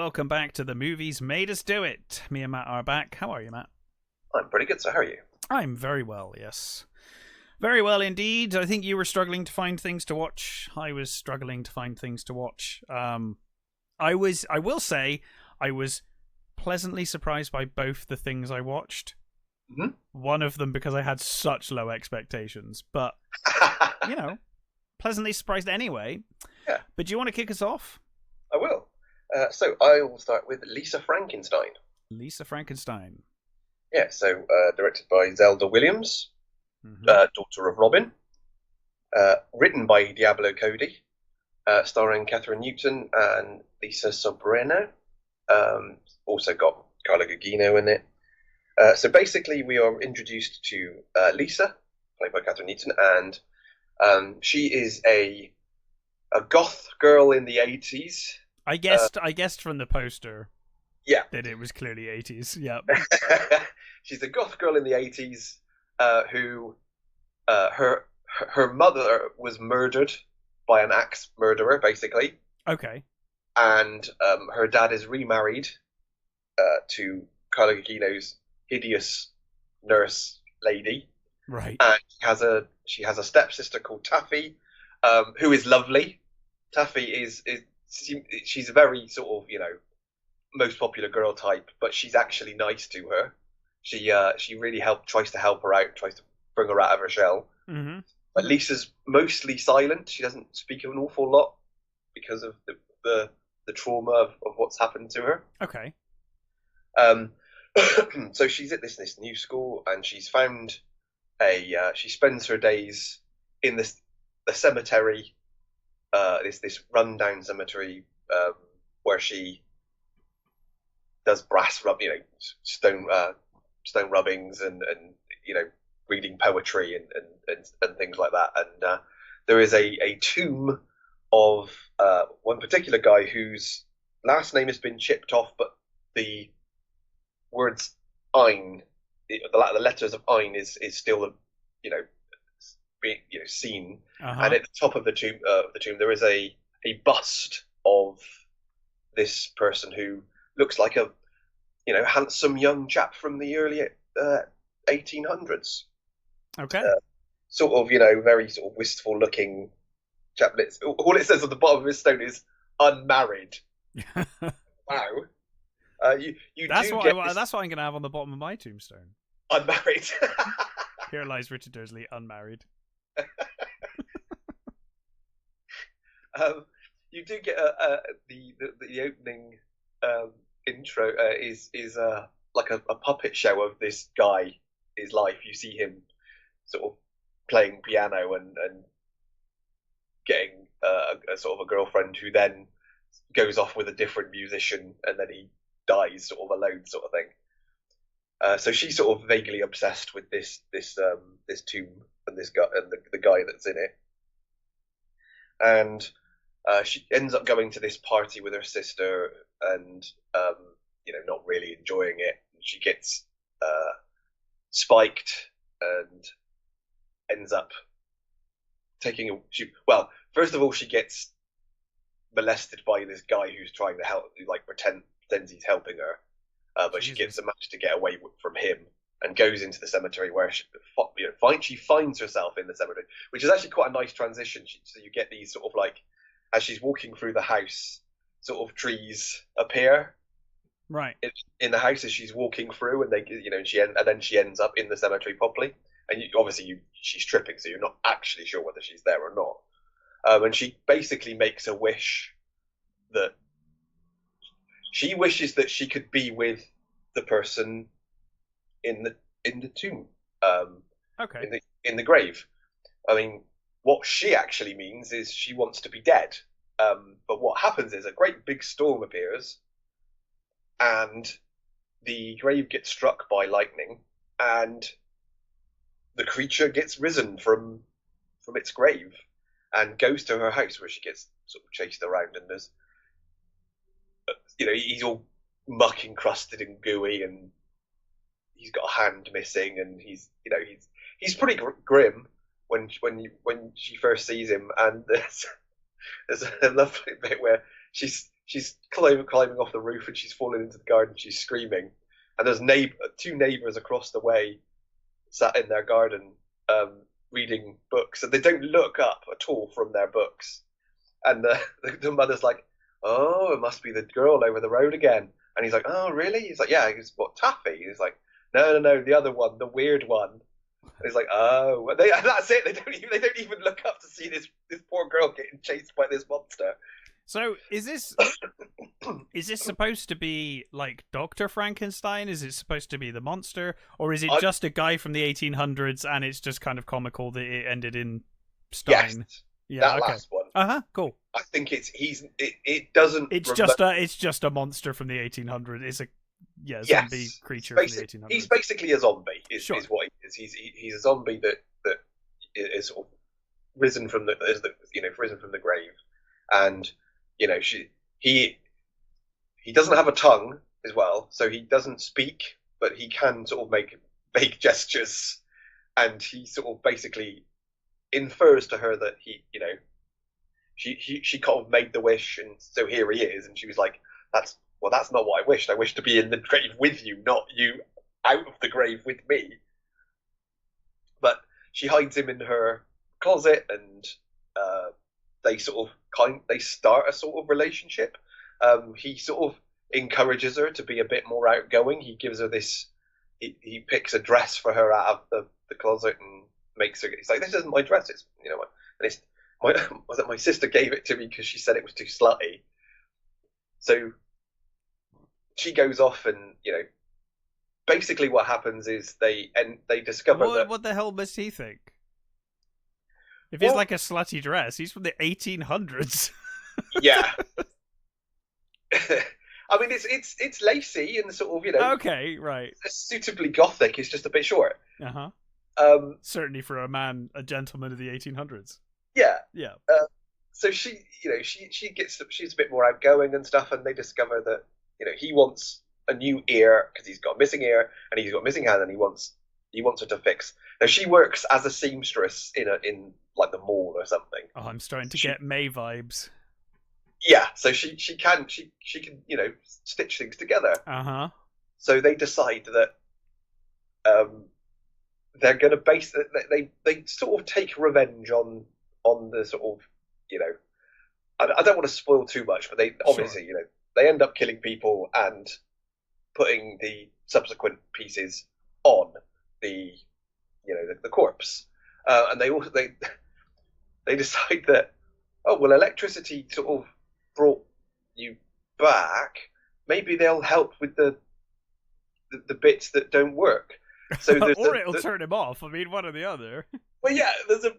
welcome back to The Movies Made Us Do It. Me and Matt are back. How are you, Matt? I'm pretty good, so how are you? I'm very well, yes. Very well indeed. I think you were struggling to find things to watch. I was struggling to find things to watch. I will say, I was pleasantly surprised by both the things I watched. Mm-hmm. One of them because I had such low expectations, but, pleasantly surprised anyway. Yeah. But do you want to kick us off? I will. So I will start with Lisa Frankenstein. Lisa Frankenstein. Yeah, so directed by Zelda Williams, daughter of Robin. Written by Diablo Cody, starring Catherine Newton and Lisa Sobrino. Also got Carla Gugino in it. So basically we are introduced to Lisa, played by Catherine Newton, and she is a goth girl in the 80s. I guessed from the poster. Yeah. That it was clearly 80s. Yeah. She's a goth girl in the 80s who her mother was murdered by an axe murderer, basically. Okay. And her dad is remarried to Carla Gugino's hideous nurse lady. Right. And she has a stepsister called Taffy, who is lovely. Taffy she's a very sort of, most popular girl type, but she's actually nice to her. She really tries to help her out, tries to bring her out of her shell. Mm-hmm. But Lisa's mostly silent. She doesn't speak an awful lot because of the trauma of what's happened to her. Okay. So she's at this new school, and she's found she spends her days in the cemetery, this rundown cemetery, where she does brass stone rubbings and reading poetry and things like that. And there is a tomb of one particular guy whose last name has been chipped off, but the words Ein, the letters of Ein is still being seen. Uh-huh. And at the top of the tomb there is a bust of this person who looks like a handsome young chap from the early 1800s. Okay. Sort of very sort of wistful looking chap. All it says on the bottom of his stone is unmarried. Wow. That's what I'm going to have on the bottom of my tombstone. Unmarried. Here lies Richard Dursley, unmarried. You do get the opening intro is like a puppet show of this guy, his life. You see him sort of playing piano and getting a sort of a girlfriend who then goes off with a different musician, and then he dies sort of alone, sort of thing. So she's sort of vaguely obsessed with this tomb and this guy and the guy that's in it, and she ends up going to this party with her sister, and not really enjoying it. She gets spiked and ends up first of all, she gets molested by this guy who's trying to help, who pretends he's helping her, but she managed to get away from him and goes into the cemetery where she finds herself in the cemetery, which is actually quite a nice transition. So you get these sort of as she's walking through the house, sort of trees appear right in the house as she's walking through, and then she ends up in the cemetery properly. And she's tripping, so you're not actually sure whether she's there or not. And she basically makes a wish that she wishes that she could be with the person in the tomb, okay, in the grave. I mean, what she actually means is she wants to be dead. But what happens is a great big storm appears, and the grave gets struck by lightning, and the creature gets risen from its grave and goes to her house, where she gets sort of chased around, and there's he's all muck encrusted and gooey, and he's got a hand missing, and he's pretty grim when she first sees him. And there's a lovely bit where she she's climbing off the roof and she's fallen into the garden. She's screaming, and there's two neighbours across the way sat in their garden reading books, and they don't look up at all from their books. And the mother's like, "Oh, it must be the girl over the road again." And he's like, "Oh, really?" He's like, "Yeah." He's what, Taffy? He's like, "No, the other one, the weird one." And he's like, "Oh," and that's it. They don't even look up to see this poor girl getting chased by this monster. So is this supposed to be like Dr. Frankenstein? Is it supposed to be the monster, or is it just a guy from the 1800s and it's just kind of comical that it ended in Stein? Yes, yeah, that okay. last one. Cool. I think it doesn't. It's just a monster from the 1800s. It's a zombie creature from the 1800s. He's basically a zombie. Is what he is. He's a zombie that is sort of risen from the grave, and he doesn't have a tongue as well, so he doesn't speak, but he can sort of make vague gestures, and he sort of basically infers to her that she kind of made the wish, and so here he is, and she was like, that's not what I wished. I wished to be in the grave with you, not you out of the grave with me. But she hides him in her closet, and they start a sort of relationship. He sort of encourages her to be a bit more outgoing. He gives her this. He picks a dress for her out of the closet and makes her. He's like, "This isn't my dress. It's and it's my sister gave it to me because she said it was too slutty." So she goes off, and basically what happens is they discover that. What the hell must he think? If he's like a slutty dress, he's from the 1800s. Yeah. I mean, it's lacy and sort of Okay, right. Suitably gothic. It's just a bit short. Certainly for a gentleman of the 1800s. Yeah. Yeah. So she's a bit more outgoing and stuff, and they discover that he wants a new ear because he's got a missing ear and he's got a missing hand, and he wants her to fix. Now she works as a seamstress in like the mall or something. Oh, I'm starting to get May vibes. Yeah, so she can stitch things together. So they decide that they're going to base they sort of take revenge on the sort of I don't want to spoil too much, but they obviously they end up killing people and putting the subsequent pieces on the the corpse, and they decide that electricity sort of brought you back. Maybe they'll help with the bits that don't work. So or it'll turn him off. I mean, one or the other. Well, yeah. There's a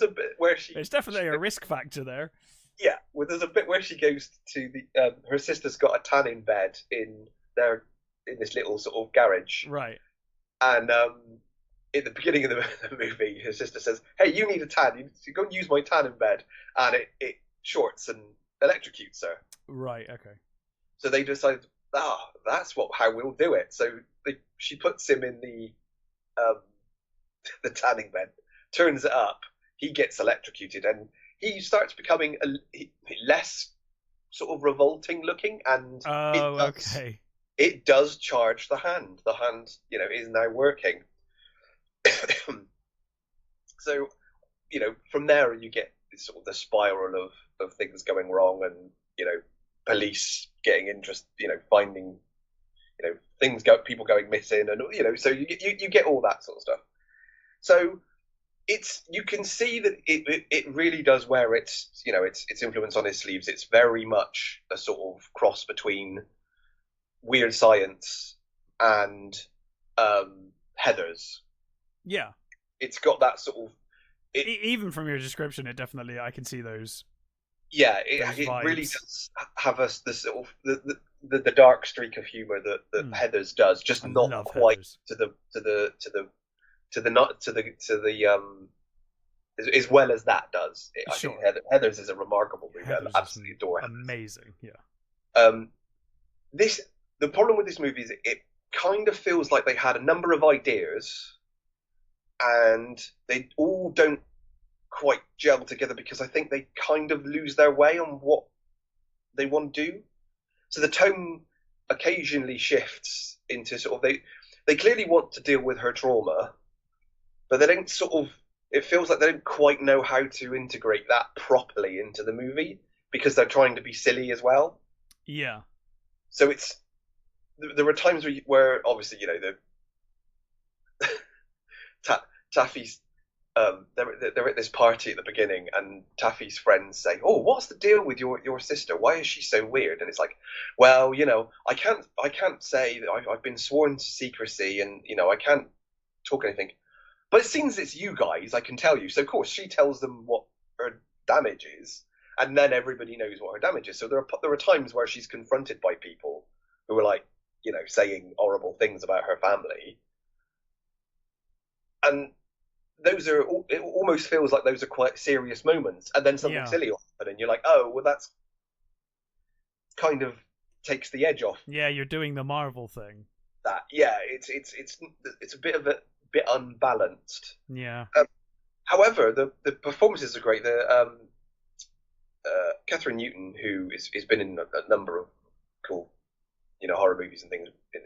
bit where there's definitely a risk factor there. Yeah, well, there's a bit where she goes to the her sister's got a tanning bed in this little sort of garage, right? And in the beginning of the movie, her sister says, "Hey, you need a tan. You go and use my tanning bed," and it shorts and electrocutes her. Right. Okay. So they decide, that's how we'll do it. So she puts him in the tanning bed, turns it up. He gets electrocuted, and he starts becoming less sort of revolting looking, and it does charge the hand. The hand, is now working. So, from there you get sort of the spiral of things going wrong, and police getting interest, finding, people going missing, and so you get all that sort of stuff. So you can see that it really does wear its influence on his sleeves. It's very much a sort of cross between Weird Science and Heathers. Yeah, it's got that sort of. Even from your description, I can see those. Yeah, it really does have the sort of the dark streak of humor that Heathers does, just not quite Heathers. As well as that does. I think Heathers is a remarkable movie. I absolutely adore Heathers. Amazing, yeah. The problem with this movie is it kind of feels like they had a number of ideas, and they all don't quite gel together because I think they kind of lose their way on what they want to do. So the tone occasionally shifts into sort of they clearly want to deal with her trauma, but they don't sort of. It feels like they don't quite know how to integrate that properly into the movie because they're trying to be silly as well. Yeah. So there were times where obviously the Taffy's they're at this party at the beginning, and Taffy's friends say, "Oh, what's the deal with your sister? Why is she so weird?" And it's like, well, I can't say that I've been sworn to secrecy, and I can't talk anything. But it seems it's you guys, I can tell you. So of course she tells them what her damage is, and then everybody knows what her damage is. So there are times where she's confronted by people who are like, saying horrible things about her family, and it almost feels like those are quite serious moments, and then something silly will happen, and you're like, oh, well, that's kind of takes the edge off. Yeah, you're doing the Marvel thing. That it's a bit unbalanced. Yeah. However, the performances are great. Catherine Newton, who has been in a number of cool, horror movies and things in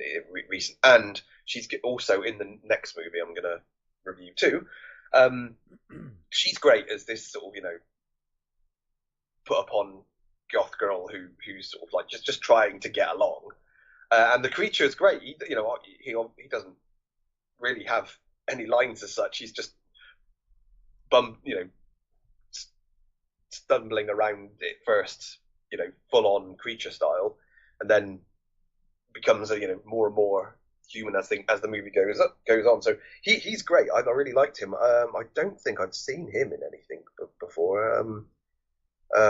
recent, and she's also in the next movie I'm going to review too. She's great as this sort of put upon goth girl who's sort of like just trying to get along, and the creature is great. He doesn't really have any lines as such. He's just stumbling around it first, full on creature style, and then becomes more and more human as the movie goes on. So he's great. I really liked him. I don't think I've seen him in anything before.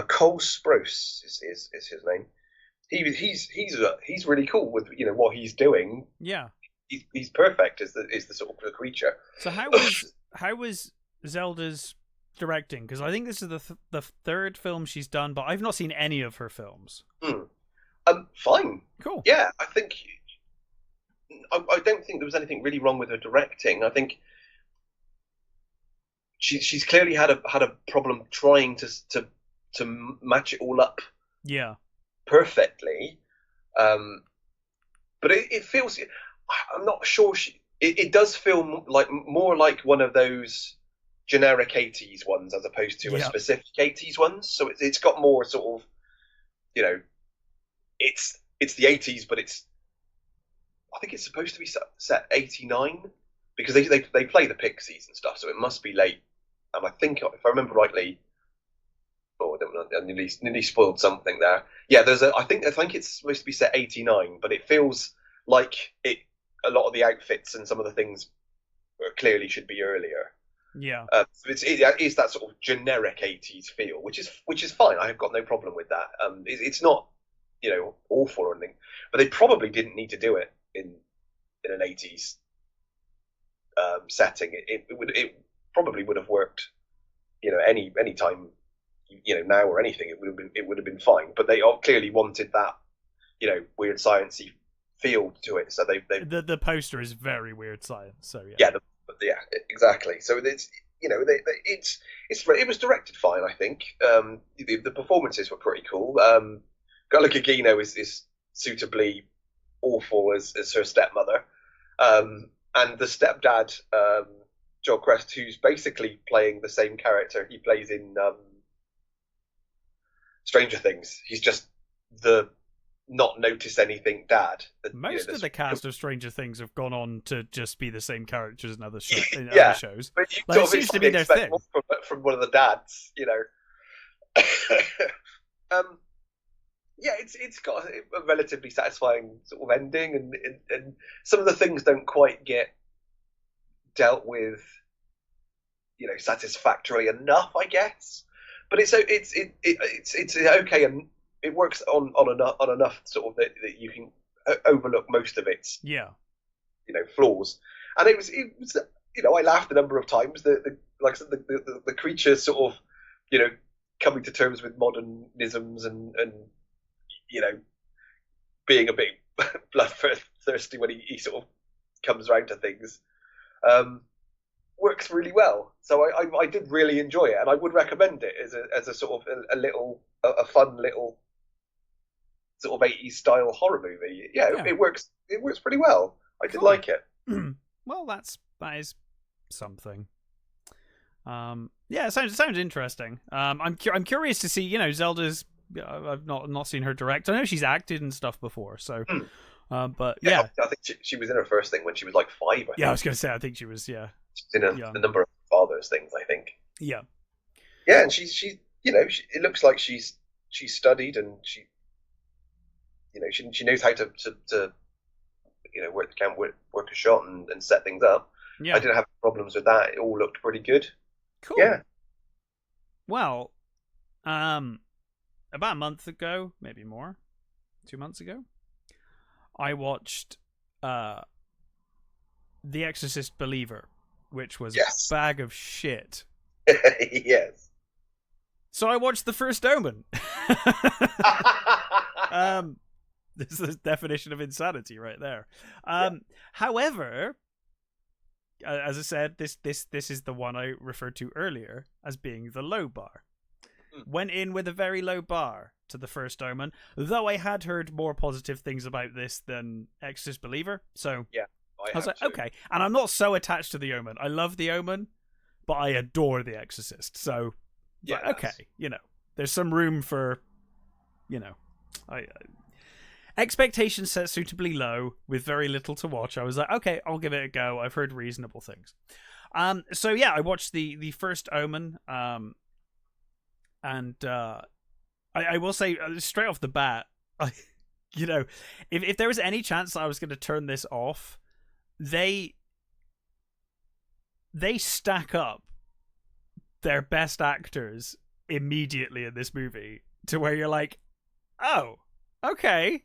Cole Sprouse is his name. He's really cool with what he's doing. Yeah, he's perfect as the sort of creature. So how was Zelda's directing? Because I think this is the third film she's done, but I've not seen any of her films. Fine. Cool. Yeah, I think. I don't think there was anything really wrong with her directing. I think she's clearly had a problem trying to match it all up. Yeah. Perfectly, but it feels. I'm not sure. It does feel more like one of those generic 80s ones as opposed to a specific 80s ones. So it's got more sort of, it's the 80s, but I think it's supposed to be set 89 because they play the Pixies and stuff, so it must be late. And I think if I remember rightly, I nearly spoiled something there. Yeah, I think it's supposed to be set 89, but it feels like a lot of the outfits and some of the things clearly should be earlier. Yeah. It is that sort of generic 80s feel, which is fine. I've got no problem with that. It's not awful or anything, but they probably didn't need to do it in an 80s setting. It probably would have worked any time now or anything. It would have been fine, but they all clearly wanted that weird sciencey feel to it, so the poster is very weird science, so yeah, exactly. So it's it was directed fine, I think. The performances were pretty cool. Gula Gugino is suitably awful as her stepmother, and the stepdad, Joel Crest, who's basically playing the same character he plays in Stranger Things. He's just the not notice anything dad. Most of the cast of Stranger Things have gone on to just be the same characters in other shows. But it seems to be their thing. From one of the dads, yeah, it's got a relatively satisfying sort of ending, and some of the things don't quite get dealt with, satisfactorily enough, I guess. But it's okay, and it works on enough sort of that you can overlook most of its flaws. And it was I laughed a number of times. Like I said, the creature sort of coming to terms with modernisms and being a bit bloodthirsty when he sort of comes around to things. Works really well, so I did really enjoy it, and I would recommend it as a sort of a fun little sort of 80s style horror movie. Yeah, Yeah. it works. It works pretty well. I did like it. Well, that is something. Yeah, it sounds interesting. I'm curious to see. Zelda's. I've not seen her direct. I know she's acted and stuff before. So, but yeah, I think she was in her first thing when she was like 5. I think. I was gonna say I think she was. Yeah, she's in a number of father's things. I think. Yeah. Yeah, and she it looks like she's studied and she knows how to work a shot and set things up. Yeah. I didn't have problems with that. It all looked pretty good. Cool. Yeah. Well, about a month ago, maybe more, 2 months ago, I watched The Exorcist Believer, which was a bag of shit. Yes. So I watched the first Omen. This is the definition of insanity right there. However, as I said, this is the one I referred to earlier as being the low bar. Went in with a very low bar to the first Omen, though I had heard more positive things about this than Exorcist Believer. So yeah, I was like, okay. And I'm not so attached to the Omen. I love the Omen, but I adore the Exorcist. So yeah, like, okay, there's some room for, expectations set suitably low with very little to watch. I was like, okay, I'll give it a go. I've heard reasonable things. So yeah, I watched the first Omen. And I will say straight off the bat, if there was any chance that I was going to turn this off, they stack up their best actors immediately in this movie to where you're like, oh, okay,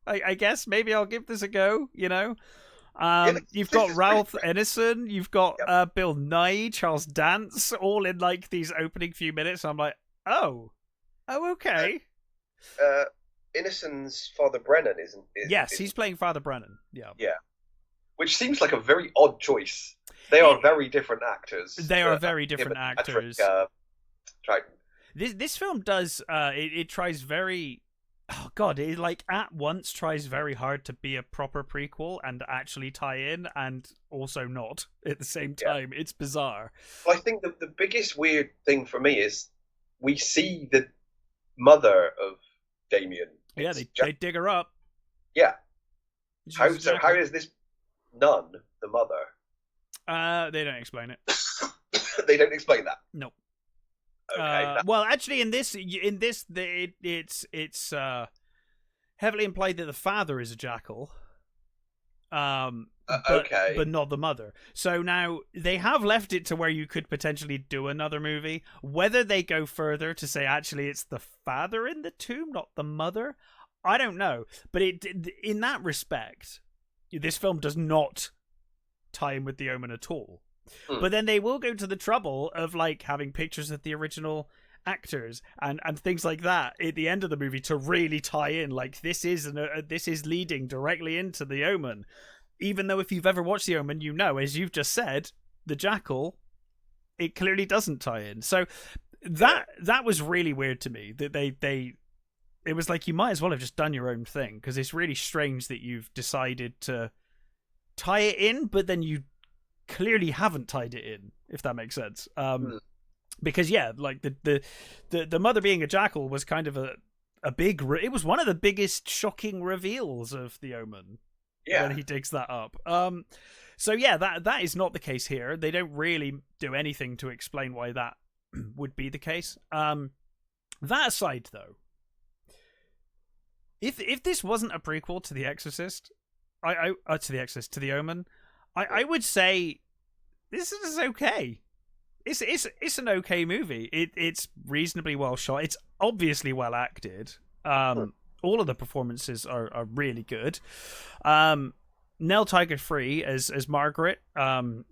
I guess maybe I'll give this a go. You've got Ralph Ineson, you've got Bill Nye, Charles Dance, all in like these opening few minutes. I'm like, oh, okay. Ineson's Father Brennan isn't. He's playing Father Brennan. Yeah. Which seems like a very odd choice. They are very different actors. They are very different actors. This film does. It tries very. Oh God! It like at once tries very hard to be a proper prequel and actually tie in, and also not at the same time. It's bizarre. Well, I think the biggest weird thing for me is we see the mother of Damien. Yeah, they dig her up. Yeah. How is this nun the mother? They don't explain it. They don't explain that. Nope. Okay. Well, actually, in this, it's heavily implied that the father is a jackal. But not the mother. So now they have left it to where you could potentially do another movie. Whether they go further to say actually it's the father in the tomb, not the mother, I don't know. But in that respect, this film does not tie in with the Omen at all. But then they will go to the trouble of like having pictures of the original actors and things like that at the end of the movie to really tie in. Like this is leading directly into the Omen. Even though if you've ever watched the Omen, as you've just said, the jackal, it clearly doesn't tie in. So that was really weird to me. That it was like you might as well have just done your own thing, because it's really strange that you've decided to tie it in, but then you clearly haven't tied it in, if that makes sense. Because like the mother being a jackal was kind of a big. It was one of the biggest shocking reveals of the Omen. Yeah. When he digs that up. So yeah, that is not the case here. They don't really do anything to explain why that would be the case. That aside, though, if this wasn't a prequel to The Exorcist, to the Omen, I would say this is okay. It's an okay movie. It's reasonably well shot. It's obviously well acted. All of the performances are really good. Nell Tiger-Free as Margaret.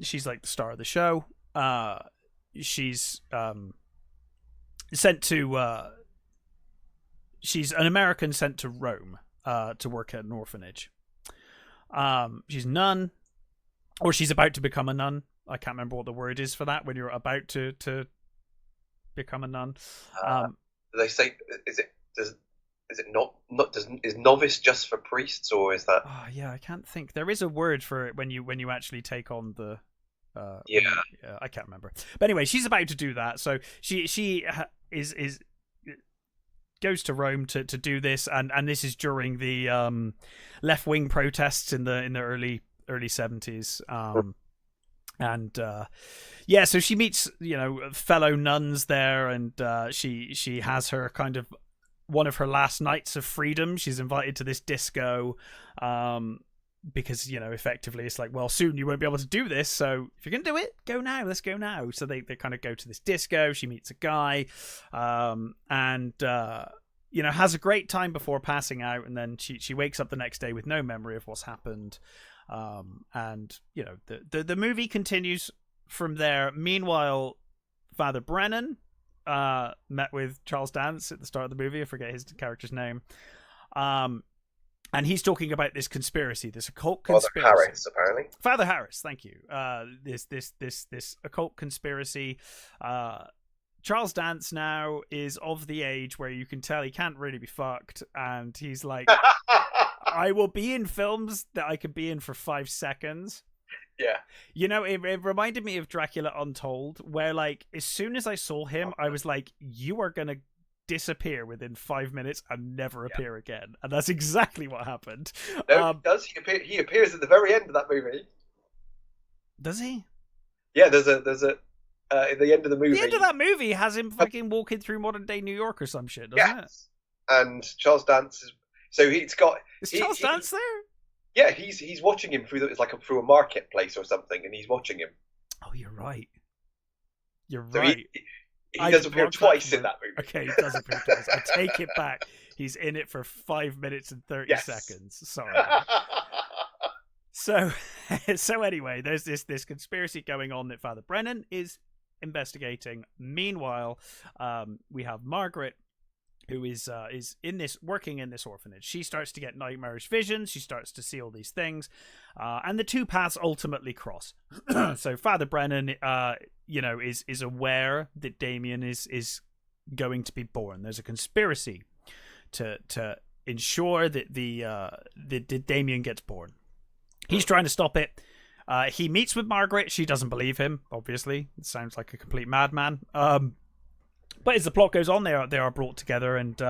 She's like the star of the show. She's sent to. She's an American sent to Rome to work at an orphanage. She's a nun, or she's about to become a nun. I can't remember what the word is for that when you're about to become a nun. They say is is it not is novice just for priests, or is that? Oh yeah, I can't think. There is a word for it when you actually take on the. Yeah. I can't remember. But anyway, she's about to do that. So she is goes to Rome to do this, and this is during the left wing protests in the early 70s. And yeah, so she meets fellow nuns there, and she has her kind of one of her last nights of freedom. She's invited to this disco, because effectively it's like, well, soon you won't be able to do this, so if you're gonna do it, go now. Let's go now. So they kind of go to this disco. She meets a guy, and has a great time before passing out, and then she wakes up the next day with no memory of what's happened. And the movie continues from there. Meanwhile, Father Brennan met with Charles Dance at the start of the movie. I forget his character's name. And he's talking about this conspiracy, this occult conspiracy. Father Harris, apparently. Father Harris, thank you. This occult conspiracy. Charles Dance now is of the age where you can tell he can't really be fucked, and he's like, I will be in films that I could be in for 5 seconds. Yeah. It reminded me of Dracula Untold, where like as soon as I saw him, I was like, you are gonna disappear within 5 minutes and never appear again. And that's exactly what happened. No, he does. He appears at the very end of that movie. Does he? Yeah, there's a at the end of the movie. The end of that movie has him fucking walking through modern day New York or some shit, doesn't it? And Charles Dance is. So he's got. Is Charles Dance there? Yeah, he's watching him through through a marketplace or something, and he's watching him. Oh, you're right. You're so right. He does appear twice in that movie. Okay, he does appear twice. I take it back. He's in it for 5 minutes and 30 seconds. Sorry. So anyway, there's this conspiracy going on that Father Brennan is investigating. Meanwhile, we have Margaret, who is working in this orphanage. She starts to get nightmarish visions. She starts to see all these things, and the two paths ultimately cross. So Father Brennan, is aware that Damien is going to be born. There's a conspiracy to ensure that the Damien gets born. He's trying to stop it. He meets with Margaret. She doesn't believe him. Obviously, it sounds like a complete madman. But as the plot goes on, they are brought together, and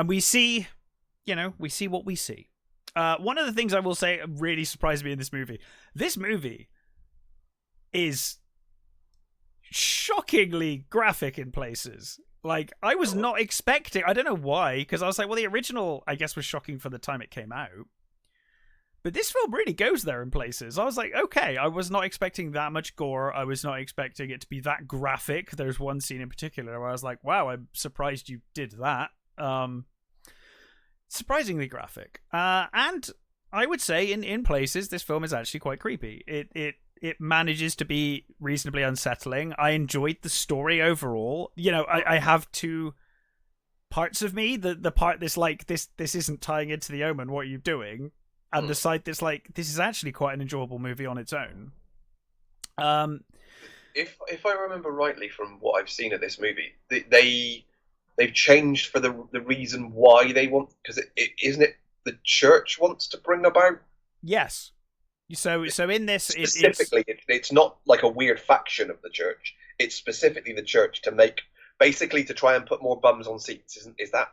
we see, we see what we see. One of the things I will say really surprised me in this movie. This movie is shockingly graphic in places. Like, I was not expecting. I don't know why, because I was like, well, the original, I guess, was shocking for the time it came out. But this film really goes there in places. I was like, okay, I was not expecting that much gore. I was not expecting it to be that graphic. There's one scene in particular where I was like, wow, I'm surprised you did that. Surprisingly graphic. And I would say in places, this film is actually quite creepy. It manages to be reasonably unsettling. I enjoyed the story overall. I have two parts of me. The part that's like, this isn't tying into the Omen, what are you doing? And the side that's like, this is actually quite an enjoyable movie on its own. If I remember rightly from what I've seen of this movie, they've changed for the reason why they want, because isn't it the church wants to bring about? Yes. So in this, specifically, it's not like a weird faction of the church. It's specifically the church to try and put more bums on seats. Is that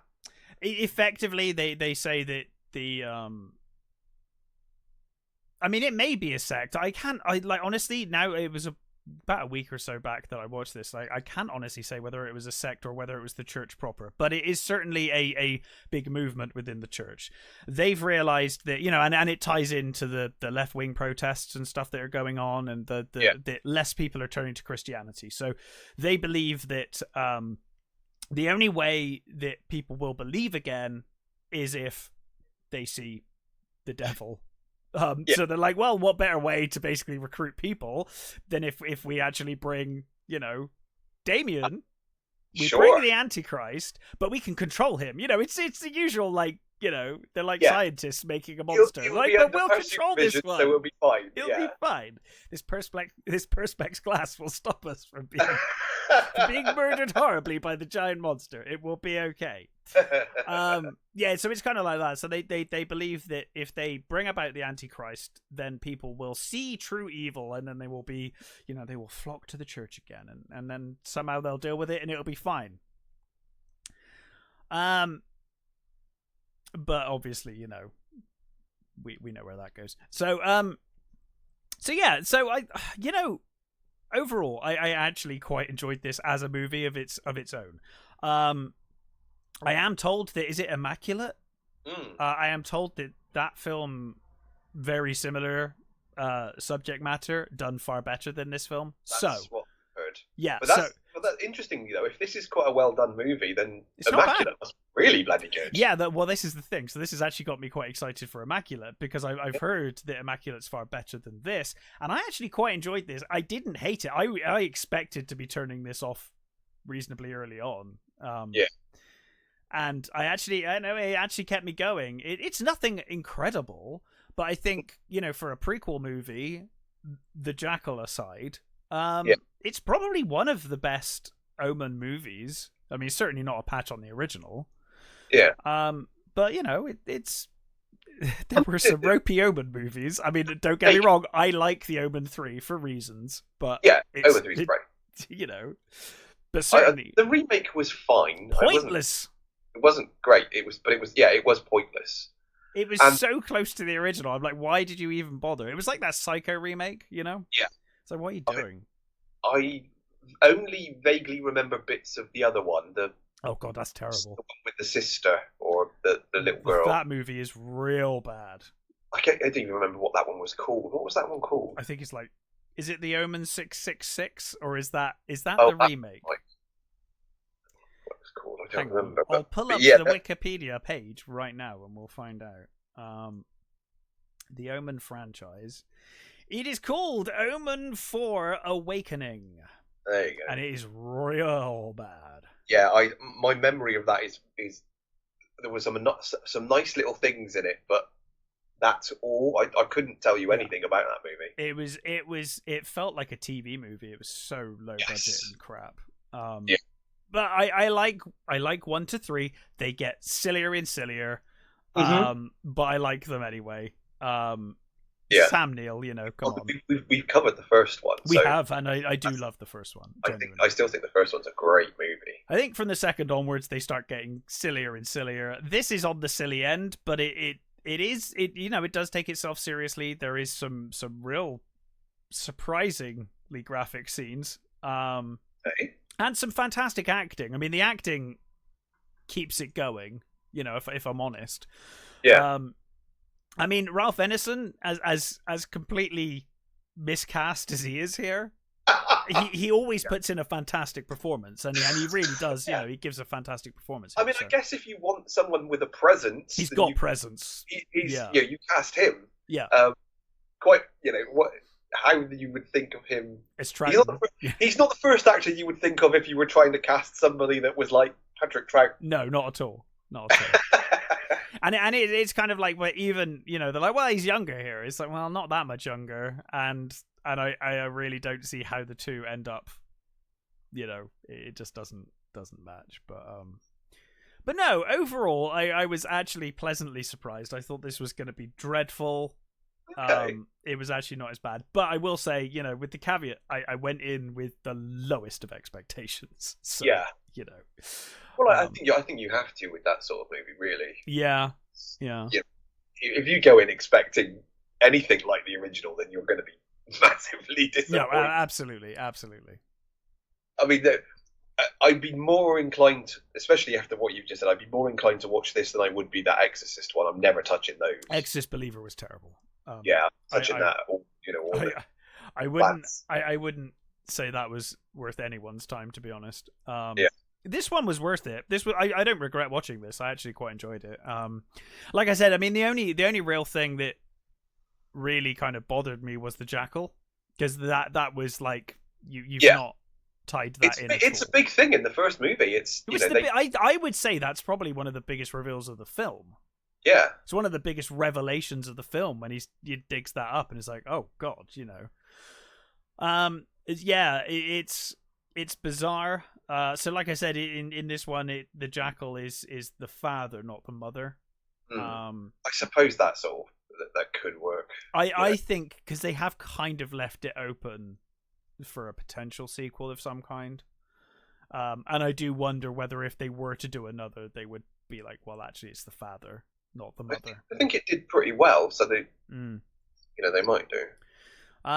effectively? They say that the I mean, it may be a sect. Honestly, now it was about a week or so back that I watched this. I can't honestly say whether it was a sect or whether it was the church proper, but it is certainly a big movement within the church. They've realized that, and it ties into the left-wing protests and stuff that are going on, and that less people are turning to Christianity. So they believe that the only way that people will believe again is if they see the devil. So they're like, well, what better way to basically recruit people than if we actually bring, Damien, we bring the Antichrist, but we can control him. It's the usual, like, You know, they're like Yeah. scientists making a monster. It'll Like, be but under we'll our control this supervision, one. so we'll be fine. It'll be fine. This perspex glass will stop us from being murdered horribly by the giant monster. It will be okay. Yeah, so it's kind of like that. So they believe that if they bring about the Antichrist, then people will see true evil, and then they will be, you know, they will flock to the church again, and then somehow they'll deal with it, and it'll be fine. But obviously, you know, we know where that goes. So yeah, so you know, overall, I actually quite enjoyed this as a movie of its own. I am told that, is it Immaculate? I am told that film, very similar subject matter, done far better than this film. That's what I've heard. Yeah, but that's interesting, though. If this is quite a well done movie, then Immaculate was really bloody good. Yeah, well, this is the thing. So this has actually got me quite excited for Immaculate, because I've heard that Immaculate's far better than this, and I actually quite enjoyed this. I didn't hate it. I expected to be turning this off reasonably early on. Yeah. And I know it actually kept me going. It's nothing incredible, but I think, you know, for a prequel movie, the Jackal aside, it's probably one of the best Omen movies. I mean, it's certainly not a patch on the original. Yeah. But you know, it's there were some ropey Omen movies. I mean, don't get me wrong, I like the Omen 3 for reasons, but yeah, Omen 3 is great. You know, but certainly the remake was fine. Pointless. It wasn't great. It was pointless. It was so close to the original. I'm like, why did you even bother? It was like that Psycho remake, you know? Yeah. So what are you doing? I only vaguely remember bits of the other one. Oh god, that's terrible. The one with the sister or the little girl. That movie is real bad. I don't even remember what that one was called. What was that one called? I think it's like, is it the Omen 666, or is that the remake? What it's called? I don't remember. I'll pull up the Wikipedia page right now, and we'll find out. The Omen franchise. It is called Omen 4 Awakening. There you go. And it is real bad. Yeah, my memory of that is there was some nice little things in it, but that's all. I couldn't tell you anything about that movie. It felt like a TV movie. It was so low budget and crap. Yeah. But I like 1 to 3. They get sillier and sillier. Mm-hmm. But I like them anyway. Yeah. Sam Neill, you know, come on. We've covered the first one. We have, and I do love the first one. I still think the first one's a great movie. I think from the second onwards, they start getting sillier and sillier. This is on the silly end, but it does take itself seriously. There is some real surprisingly graphic scenes, and some fantastic acting. I mean, the acting keeps it going. You know, if I'm honest. Yeah. I mean, Ralph Ineson, as completely miscast as he is here, he always puts in a fantastic performance, and he really does. You know, he gives a fantastic perpance. I mean, I guess if you want someone with a presence, he's got presence. You cast him. Yeah. Quite. You know how you would think of him. He's not the first actor you would think of if you were trying to cast somebody that was like Patrick Troughton. No, not at all. Not at all. And it's kind of like, where even, you know, they're like, well, he's younger here. It's like, well, not that much younger, and I really don't see how the two end up. You know, it just doesn't match. But no, overall, I was actually pleasantly surprised. I thought this was going to be dreadful. Okay. It was actually not as bad, but I will say, you know, with the caveat, I went in with the lowest of expectations. So, yeah, you know. Well, I think you have to with that sort of movie, really. Yeah. If you go in expecting anything like the original, then you're going to be massively disappointed. No, absolutely. I mean, I'd be more inclined, especially after what you've just said, I'd be more inclined to watch this than I would be that Exorcist one. I'm never touching those. Exorcist Believer was terrible. That. I wouldn't say that was worth anyone's time, to be honest. Yeah. This one was worth it. I don't regret watching this. I actually quite enjoyed it. Like I said, I mean, the only real thing that really kind of bothered me was the Jackal, because that was like you've not tied that in. It's a big thing in the first movie. I would say that's probably one of the biggest reveals of the film. Yeah. It's one of the biggest revelations of the film when he digs that up and it's like, oh god, it's bizarre. So like I said, in this one, the jackal is the father, not the mother. I suppose that sort of that could work. I think because they have kind of left it open for a potential sequel of some kind. And I do wonder whether if they were to do another, they would be like, well, actually, it's the father, not the mother. I think it did pretty well, so they, they might do.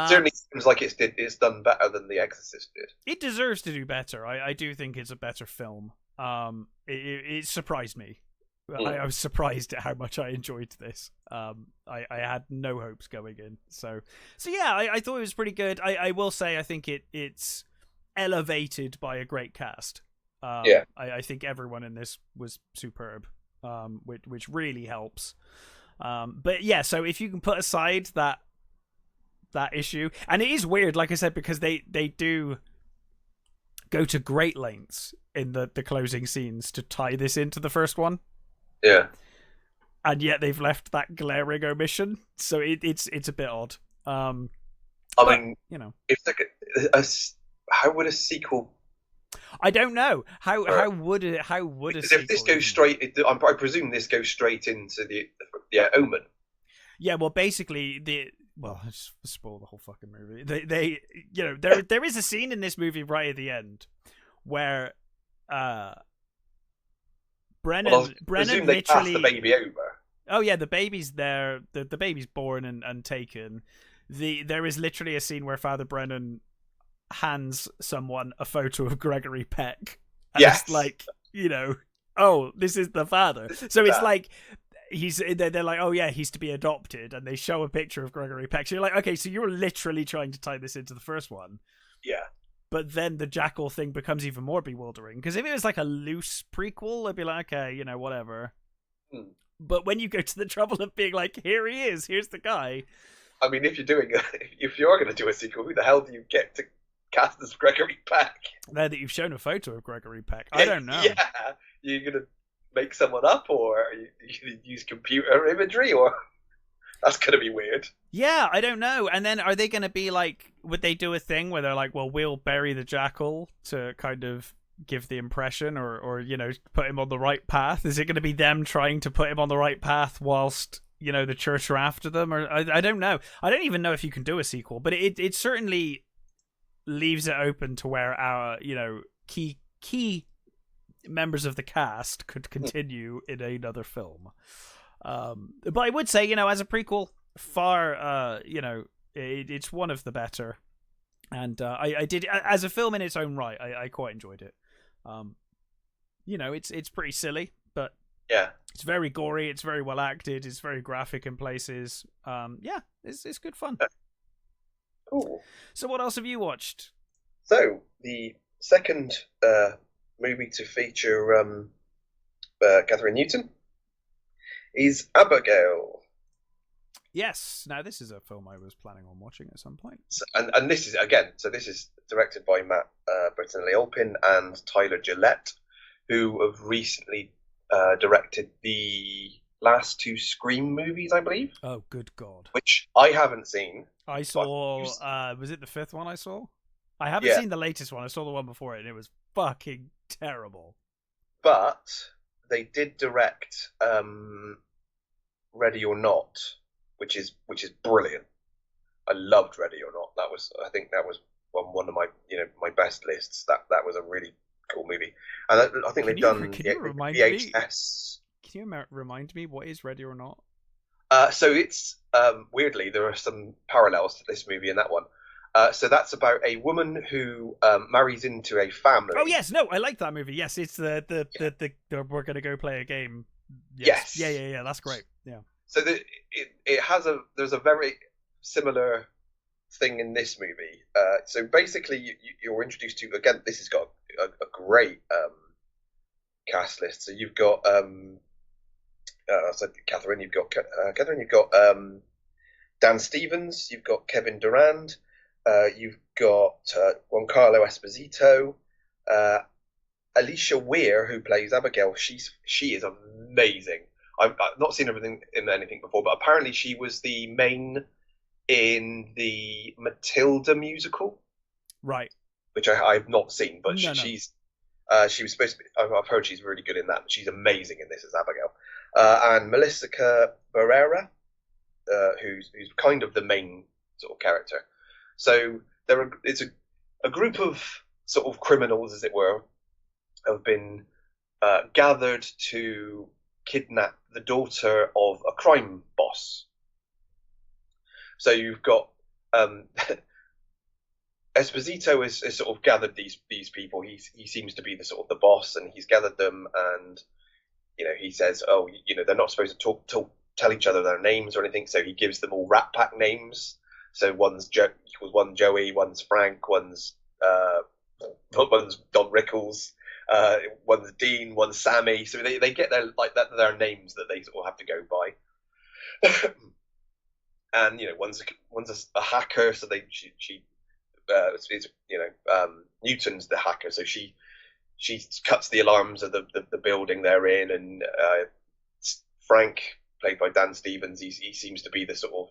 Certainly seems like it's done better than The Exorcist did. It deserves to do better. I do think it's a better film. It surprised me. I was surprised at how much I enjoyed this. I had no hopes going in. So yeah, I thought it was pretty good. I will say I think it's elevated by a great cast. I think everyone in this was superb, which really helps. But yeah, so if you can put aside that issue, and it is weird, like I said, because they do go to great lengths in the closing scenes to tie this into the first one. Yeah. And yet they've left that glaring omission, so it's a bit odd. I mean, if how would a sequel? I don't know how would a sequel? If this goes straight, I presume this goes straight into the Omen. Yeah, well, basically I just spoil the whole fucking movie. They there is a scene in this movie right at the end where Brennan literally pass the baby over. Oh yeah, the baby's there. The baby's born and taken. There is literally a scene where Father Brennan hands someone a photo of Gregory Peck. And it's like, oh, this is the father. So it's like they're like, oh yeah, he's to be adopted, and they show a picture of Gregory Peck. So you're like, okay, so you're literally trying to tie this into the first one. Yeah. But then the jackal thing becomes even more bewildering, because if it was like a loose prequel, I'd be like, okay, whatever. But when you go to the trouble of being like, here he is, here's the guy. I mean, if you're going to do a sequel, who the hell do you get to cast as Gregory Peck? Now that you've shown a photo of Gregory Peck, I don't know. Yeah, you're going to make someone up, or you use computer imagery, or that's going to be weird. Yeah, I don't know. And then are they going to be like, would they do a thing where they're like, well, we'll bury the jackal to kind of give the impression or put him on the right path? Is it going to be them trying to put him on the right path whilst the church are after them? Or I don't know. I don't even know if you can do a sequel, but it certainly leaves it open to where our key members of the cast could continue in another film. But I would say, as a prequel, far it's one of the better, and I did, as a film in its own right, I quite enjoyed it. It's pretty silly, but yeah, it's very gory, it's very well acted, it's very graphic in places. It's good fun. Cool. So what else have you watched? So the second movie to feature Catherine Newton is Abigail. Yes. Now this is a film I was planning on watching at some point. So, and this is directed by Matt Bertinelli-Olpin and Tyler Gillette, who have recently directed the last two Scream movies, I believe. Oh, good God. Which I haven't seen. I saw, was it the fifth one I saw? I haven't seen the latest one. I saw the one before it, and it was fucking terrible. But they did direct Ready or Not, which is brilliant. I loved Ready or Not. I think that was one of my my best lists. That was a really cool movie, and I think they've done VHS. Can you remind me what is Ready or Not? So it's weirdly there are some parallels to this movie and that one. So that's about a woman who marries into a family. Oh yes, no, I like that movie. Yes, it's the we're gonna go play a game. Yes. Yeah. That's great. Yeah. So there's a very similar thing in this movie. So basically, you're introduced to, again, this has got a great cast list. So you've got Catherine. You've got Catherine. You've got Dan Stevens. You've got Kevin Durand. You've got Juan Carlo Esposito. Alicia Weir, who plays Abigail. She is amazing. I've not seen everything in anything before, but apparently she was the main in the Matilda musical, Right. which I've not seen, but No, no. she was supposed to be. I've heard she's really good in that. She's amazing in this as Abigail, and Melissa Barrera, who's kind of the main sort of character. So it's a group of sort of criminals, as it were, have been gathered to kidnap the daughter of a crime boss. So you've got Esposito is sort of gathered these people. He seems to be the sort of the boss, and he's gathered them, and he says, oh, they're not supposed to tell each other their names or anything. So he gives them all Rat Pack names. So one's Joey, one's Frank, one's Don Rickles, one's Dean, one's Sammy. So they get their names that they sort of have to go by. And one's a hacker, so Newton's the hacker, so she cuts the alarms of the building they're in, and Frank, played by Dan Stevens, he seems to be the sort of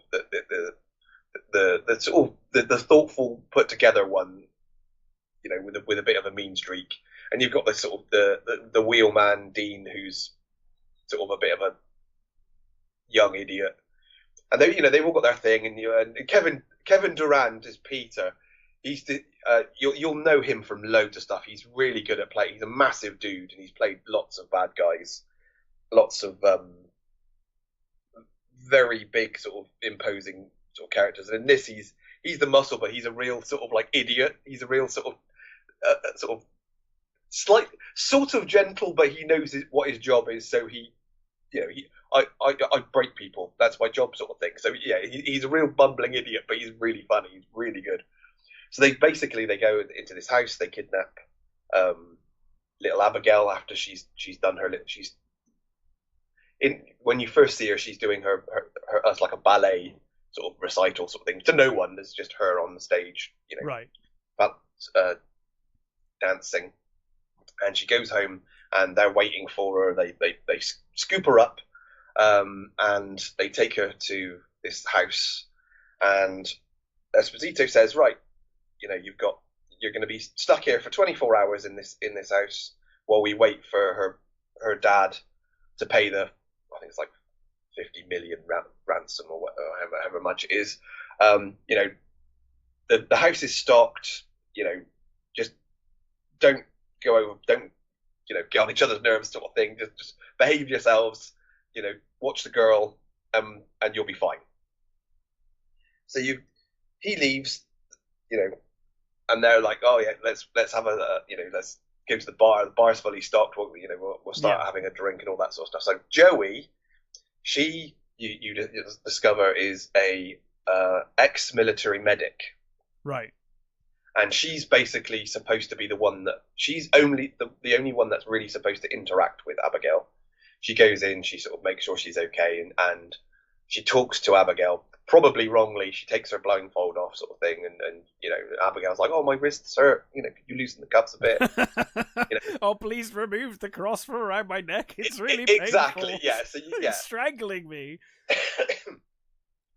the thoughtful, put together one, with a bit of a mean streak. And you've got the sort of the wheelman Dean, who's sort of a bit of a young idiot. And they've all got their thing, and Kevin Durand is Peter. He's you'll know him from loads of stuff. He's really good at playing. He's a massive dude, and he's played lots of bad guys, lots of very big sort of imposing sort of characters. And in this, he's the muscle, but he's a real sort of like idiot. He's a real sort of sort of gentle, but he knows what his job is. So I break people. That's my job, sort of thing. So yeah, he's a real bumbling idiot, but he's really funny. He's really good. So they go into this house. They kidnap little Abigail after she's done when you first see her, she's doing her as like a ballet sort of recital sort of thing to no one. There's just her on the stage, right, dancing, and she goes home, and they're waiting for her. They scoop her up, and they take her to this house, and Esposito says, right, you're going to be stuck here for 24 hours in this house while we wait for her dad to pay I think it's like 50 million ransom or however much it is. The house is stocked. Just don't go over, don't get on each other's nerves, sort of thing. Just behave yourselves. Watch the girl, and you'll be fine. So he leaves, and they're like, oh yeah, let's have let's go to the bar. The bar's fully stocked. We'll start having a drink and all that sort of stuff. So Joey, you discover is a ex-military medic, right? And she's basically supposed to be the one that she's the only one that's really supposed to interact with Abigail. She goes in, she sort of makes sure she's okay, and she talks to Abigail, probably wrongly. She takes her blindfold off, sort of thing, and Abigail's like, "Oh, my wrists hurt. Could you loosen the cuffs a bit?" Oh, please remove the cross from around my neck. It's really exactly, painful. yeah. So It's strangling me.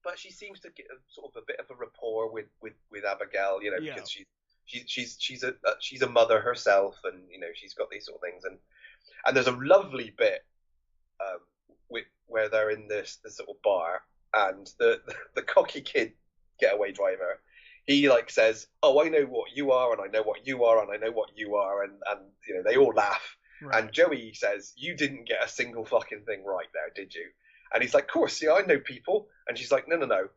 But she seems to get sort of a bit of a rapport with Abigail, because she's a mother herself, and she's got these sort of things, and there's a lovely bit where they're in this sort of bar, and the cocky kid getaway driver, he says, "Oh, I know what you are, and I know what you are, and I know what you are," and they all laugh. Right. And Joey says, "You didn't get a single fucking thing right there, did you?" And he's like, "Of course, yeah, I know people." And she's like, "No.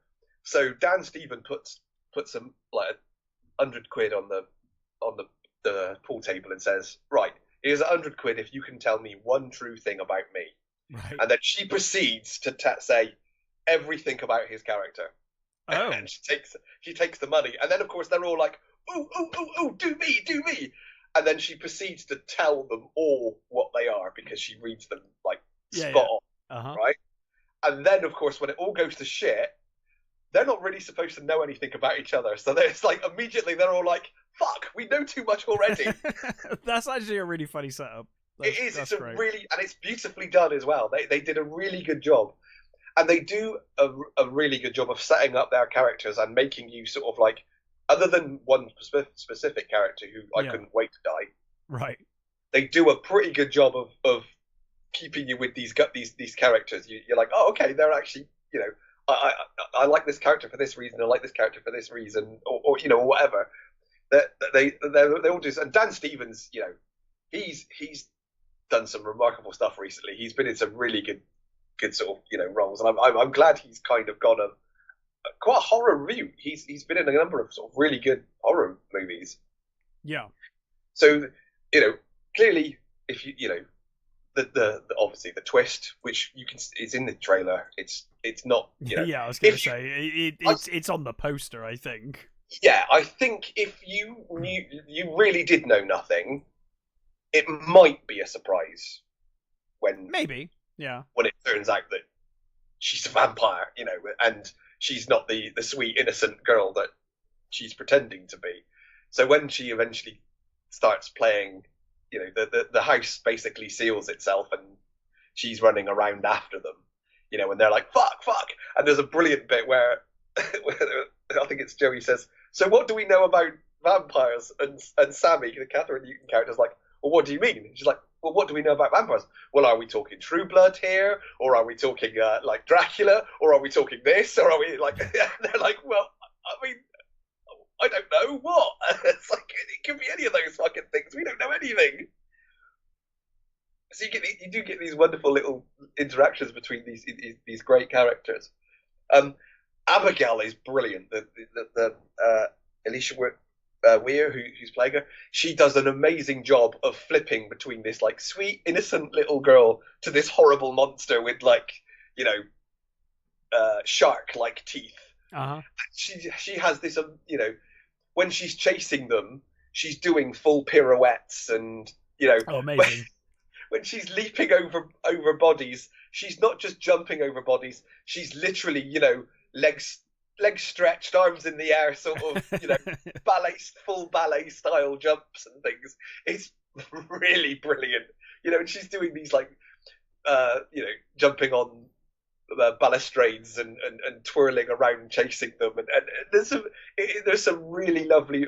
So Dan Stephen puts some like £100 on the pool table and says, "Right, here's £100 if you can tell me one true thing about me." Right. And then she proceeds to say everything about his character. Oh. And she takes the money, and then of course they're all like, "Ooh, do me." And then she proceeds to tell them all what they are, because she reads them spot on, right? And then of course when it all goes to shit, they're not really supposed to know anything about each other, so it's immediately they're all like, "Fuck, we know too much already." That's actually a really funny setup. It is. That's It's a great. really, and it's beautifully done as well. They did a really good job, and they do a really good job of setting up their characters and making you sort of like, other than one specific character who I Yeah. couldn't wait to die, Right. they do a pretty good job of keeping you with these characters. You're like, oh, okay, they're actually, you know, I like this character for this reason. I like this character for this reason, or you know, or whatever. That they all do. And Dan Stevens, you know, he's done some remarkable stuff recently. He's been in some really good sort of, you know, roles, and I'm glad he's kind of gone quite a horror route. He's been in a number of sort of really good horror movies. Yeah. So, you know, clearly, if you know, the obviously the twist, which you can, it's in the trailer. It's not, you know. Yeah, I was going to say it's on the poster, I think. Yeah, I think if you really did know nothing, it might be a surprise when Maybe. Yeah. when it turns out that she's a vampire, you know, and she's not the sweet innocent girl that she's pretending to be. So when she eventually starts playing, you know, the house basically seals itself and she's running around after them, you know, and they're like, fuck, and there's a brilliant bit where I think it's Joey says, so what do we know about vampires? And Sammy, the Catherine Newton character, is like, well, what do you mean? And she's like, well, what do we know about vampires? Well, are we talking True Blood here, or are we talking like Dracula, or are we talking this, or are we like? They're like, well, I mean, I don't know what. It's like it could be any of those fucking things. We don't know anything. So you do get these wonderful little interactions between these great characters. Abigail is brilliant. The Alicia Weir, who's playing her, she does an amazing job of flipping between this like sweet innocent little girl to this horrible monster with like, you know, shark like teeth. Uh-huh. She has this, you know, when she's chasing them, she's doing full pirouettes, and you know, Oh, amazing. when she's leaping over bodies, she's not just jumping over bodies, she's literally, you know, legs stretched, arms in the air, sort of, you know, full ballet style jumps and things. It's really brilliant, you know. And she's doing these like, you know, jumping on balustrades and twirling around, chasing them, and there's some really lovely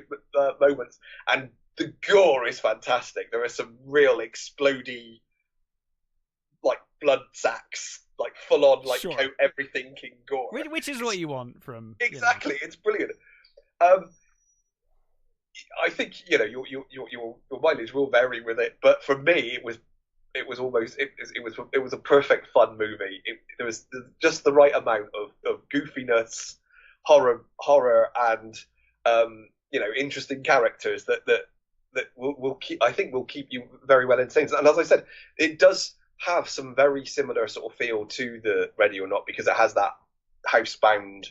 moments, and the gore is fantastic. There are some real explodey, like blood sacks, like full on, like Sure. coat everything in gore. Which is what you want from Exactly, you know. it's brilliant. I think, you know, your mileage will vary with it, but for me, it was almost it was a perfect fun movie. There was just the right amount of goofiness, horror, and you know, interesting characters that will keep, I think, will keep you very well entertained. And as I said, it does have some very similar sort of feel to the Ready or Not, because it has that housebound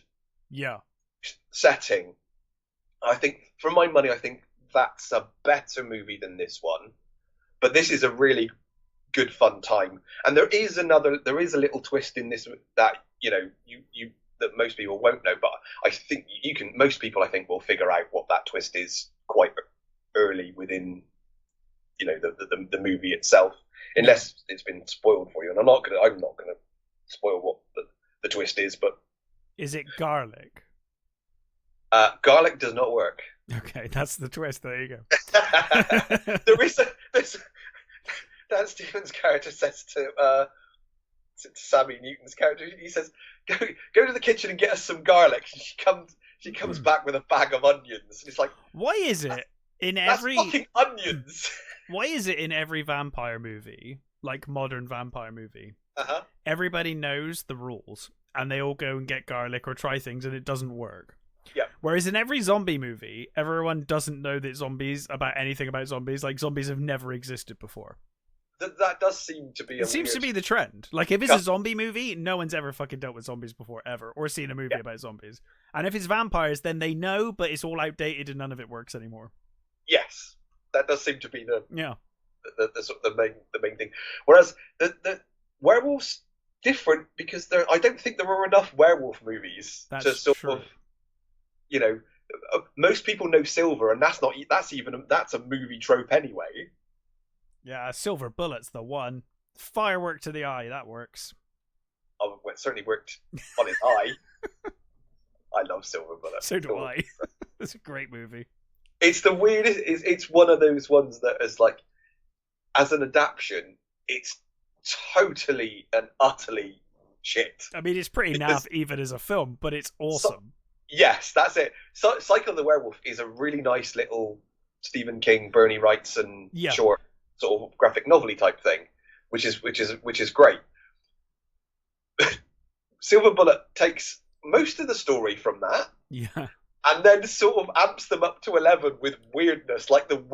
setting. I think, for my money, I think that's a better movie than this one. But this is a really good fun time, and there is a little twist in this that, you know, you that most people won't know, but I think most people, I think, will figure out what that twist is quite early within, you know, the movie itself, unless it's been spoiled for you. And I'm not gonna spoil what the twist is, but is it garlic? Garlic does not work. Okay, that's the twist. There you go. There's Dan Stevens' character says to Sammy Newton's character, he says, "Go to the kitchen and get us some garlic." And she comes back with a bag of onions, and it's like, why is it in that's every fucking onions? Why is it in every vampire movie, like modern vampire movie, uh-huh, everybody knows the rules and they all go and get garlic or try things and it doesn't work? Yeah. Whereas in every zombie movie, everyone doesn't know anything about zombies. Like, zombies have never existed before. That does seem to be. It seems to be the trend. Like, if it's a zombie movie, no one's ever fucking dealt with zombies before, ever, or seen a movie about zombies. And if it's vampires, then they know, but it's all outdated and none of it works anymore. Yes, that does seem to be the sort of the main thing. Whereas the werewolves different, because I don't think there are enough werewolf movies to sort of, you know, most people know Silver, and that's a movie trope anyway. Yeah, Silver Bullet's the one. Firework to the eye, that works. Oh, it certainly worked on his eye. I love Silver Bullet. So do I. It's a great movie. It's the weirdest. It's one of those ones that is like, as an adaptation, it's totally and utterly shit. I mean, it's pretty naff even as a film, but it's awesome. Yes, that's it. Cycle of the Werewolf is a really nice little Stephen King, Bernie Wrightson short sort of graphic novel type thing, which is great. Silver Bullet takes most of the story from that, and then sort of amps them up to 11 with weirdness, like the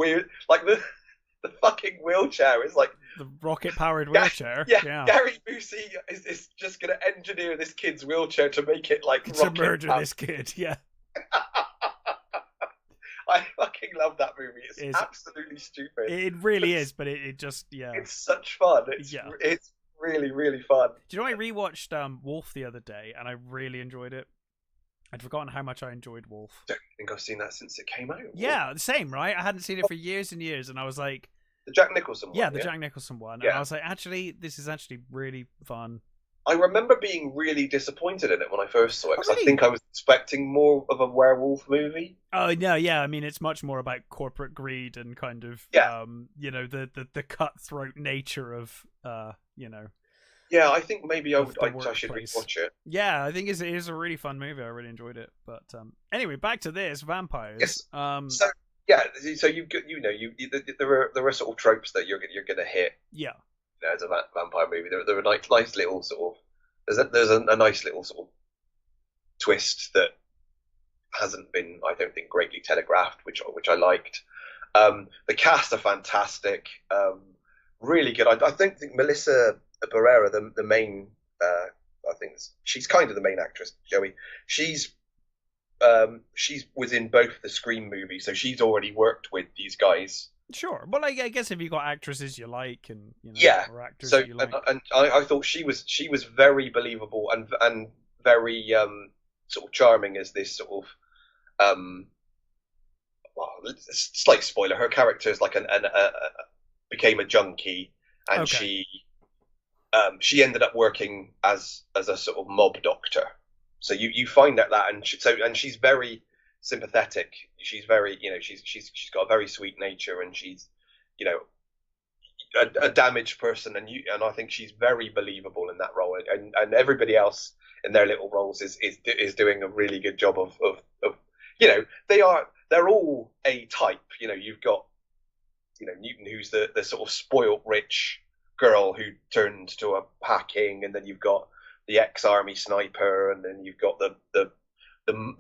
fucking wheelchair is like the rocket-powered wheelchair. Gary Busey is just going to engineer this kid's wheelchair to make it like to murder this kid. Yeah. I fucking love that movie. It's absolutely stupid. It really is, but it just It's such fun. It's really, really fun. Do you know I rewatched Wolf the other day and I really enjoyed it? I'd forgotten how much I enjoyed Wolf. I don't think I've seen that since it came out. Yeah, the same, right? I hadn't seen it for years and years, and I was like, the Jack Nicholson one. Yeah, the Jack Nicholson one. And I was like, actually, this is actually really fun. I remember being really disappointed in it when I first saw it, because I think I was expecting more of a werewolf movie. Oh, no, yeah. I mean, it's much more about corporate greed and kind of, you know, the cutthroat nature of, you know. Yeah, I think maybe I should rewatch it. Yeah, I think it is a really fun movie. I really enjoyed it. But anyway, back to this, vampires. Yes. So there are sort of tropes that you're going to hit. Yeah. You know, as a vampire movie, there are nice little sort of there's a nice little sort of twist that hasn't been, I don't think, greatly telegraphed, which I liked. The cast are fantastic, really good. I don't think Melissa Barrera, the main, I think she's kind of the main actress, Joey. She was in both the Scream movies, so she's already worked with these guys. Sure, well, I guess if you got actresses you like, and you know, or actors that you like. and I thought she was very believable and very sort of charming as this sort of well, slight spoiler. Her character is like became a junkie, and she ended up working as a sort of mob doctor. So you find out that, and she's very sympathetic. She's very, you know, she's got a very sweet nature, and she's, you know, a damaged person, and I think she's very believable in that role, and everybody else in their little roles is doing a really good job of you know, they're all a type. You know, you've got, you know, Newton, who's the sort of spoilt rich girl who turned to a hacking, and then you've got the ex-army sniper, and then you've got the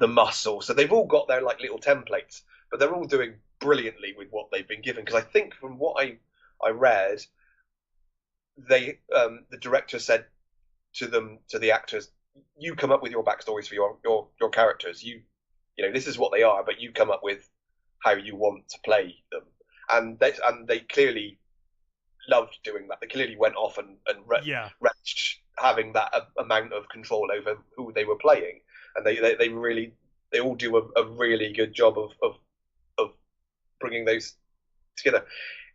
muscle. So they've all got their like little templates, but they're all doing brilliantly with what they've been given. Because I think from what I read, the director said to the actors, you come up with your backstories for your characters. You know, this is what they are, but you come up with how you want to play them. And they clearly loved doing that. They clearly went off and relished having that amount of control over who they were playing, and they all do a really good job of bringing those together.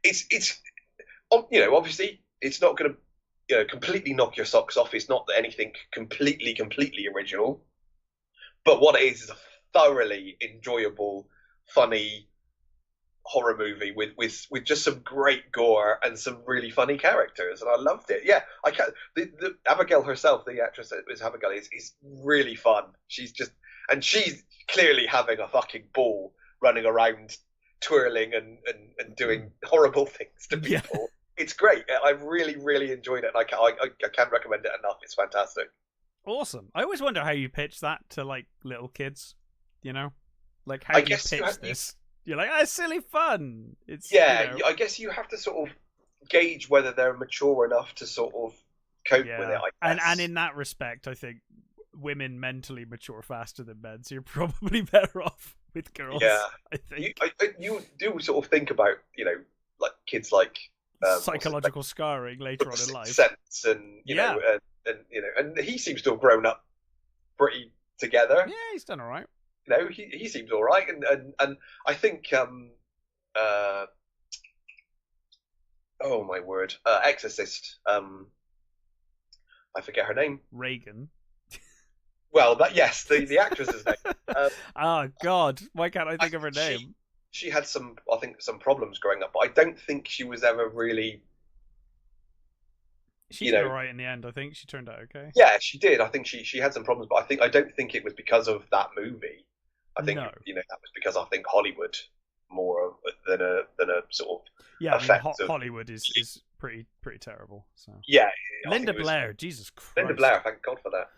It's you know, obviously it's not going to, you know, completely knock your socks off. It's not anything completely original, but what it is a thoroughly enjoyable, funny horror movie with just some great gore and some really funny characters, and I loved it. Yeah, I can't. The Abigail herself, the actress that was Abigail, is really fun. She's clearly having a fucking ball, running around, twirling and doing horrible things to people. Yeah. It's great. I really enjoyed it. I can't recommend it enough. It's fantastic. Awesome. I always wonder how you pitch that to like little kids. You know, like how do you pitch this? You're like, it's silly fun. It's, you know. I guess you have to sort of gauge whether they're mature enough to sort of cope with it. I guess. And in that respect, I think women mentally mature faster than men, so you're probably better off with girls. Yeah, I think you do sort of think about, you know, like kids like psychological scarring later on in life. Sense and you know, and you know, and he seems to have grown up pretty together. Yeah, he's done all right. You know, he seems all right, and I think Oh my word, Exorcist. I forget her name. Reagan. Well, that yes, the actress's name. Um, Oh God, why can't I I think of her name? she had some, I think, some problems growing up, but I don't think she was ever really, She you did know. all right in the end. I think she turned out okay. Yeah, she did. I think she had some problems, but I don't think it was because of that movie. I think No. that was because I think Hollywood more than a sort Yeah, I of mean effect of Hollywood is pretty terrible. So yeah. I think Linda it was Blair, Jesus Linda Christ. Blair. Thank God for that.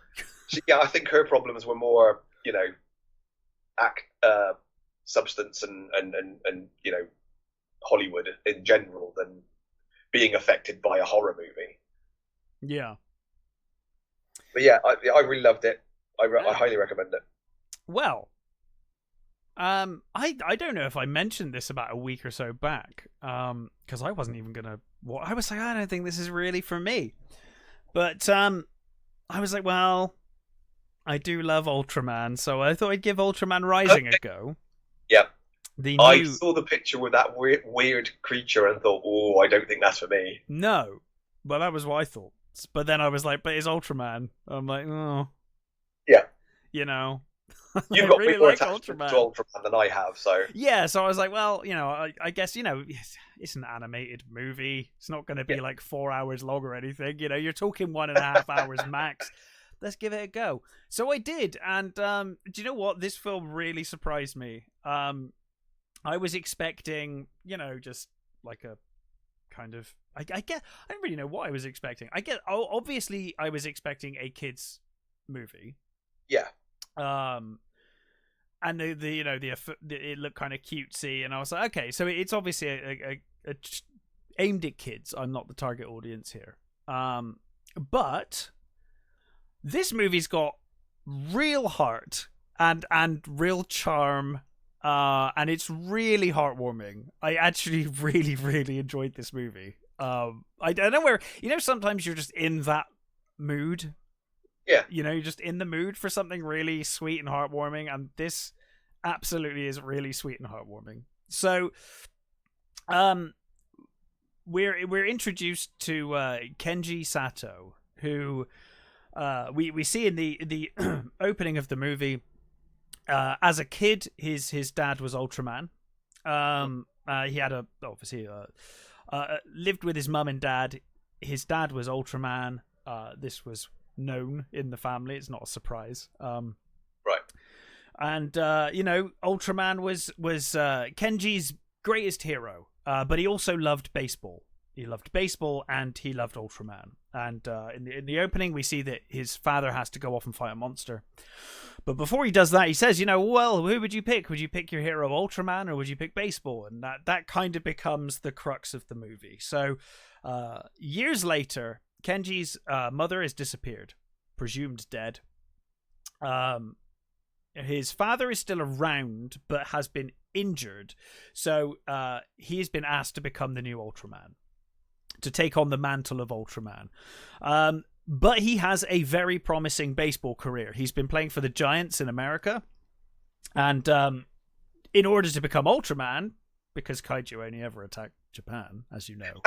Yeah, I think her problems were more act substance and Hollywood in general than being affected by a horror movie. Yeah. But yeah, I really loved it. I Yeah. highly recommend it. Well, I don't know if I mentioned this about a week or so back, because I wasn't even gonna. Well, I was like, I don't think this is really for me, but I was like, well, I do love Ultraman, so I thought I'd give Ultraman Rising a go. Yeah, The I new saw the picture with that weird creature and thought, oh, I don't think that's for me. no, but that was what I thought. But then I was like, but it's Ultraman. I'm like, oh, Yeah, you know, I you've got way really more like attachment to Ultraman. Ultraman than I have, so Yeah, so I was like, well, I guess, it's an animated movie. It's not going to yeah. be like 4 hours long or anything. You're talking 1.5 hours max. Let's give it a go. So I did, and do you know what? This film really surprised me. I was expecting, just like a kind of, I don't really know what I was expecting. Obviously, I was expecting a kids movie. Yeah, Um, and it looked kind of cutesy, and I was like, okay, so it's obviously a aimed at kids. I'm not the target audience here. But this movie's got real heart and real charm, and it's really heartwarming. I actually really really enjoyed this movie. I don't know where, sometimes you're just in that mood. yeah. You're just in the mood for something really sweet and heartwarming, and this absolutely is really sweet and heartwarming. So, um, we're introduced to Kenji Sato, who we see in the opening of the movie. As a kid, his dad was Ultraman. He had obviously lived with his mum and dad. His dad was Ultraman. This was known in the family. It's not a surprise. Right. And Ultraman was Kenji's greatest hero, but he also loved baseball. He loved baseball and he loved Ultraman. And in the opening, we see that his father has to go off and fight a monster. But before he does that, he says, well, who would you pick? Would you pick your hero Ultraman or would you pick baseball? And that kind of becomes the crux of the movie. So years later, Kenji's mother has disappeared, presumed dead. His father is still around, but has been injured. So he's been asked to become the new Ultraman, to take on the mantle of Ultraman. But he has a very promising baseball career. He's been playing for the Giants in America. And in order to become Ultraman, because kaiju only ever attack Japan, as you know,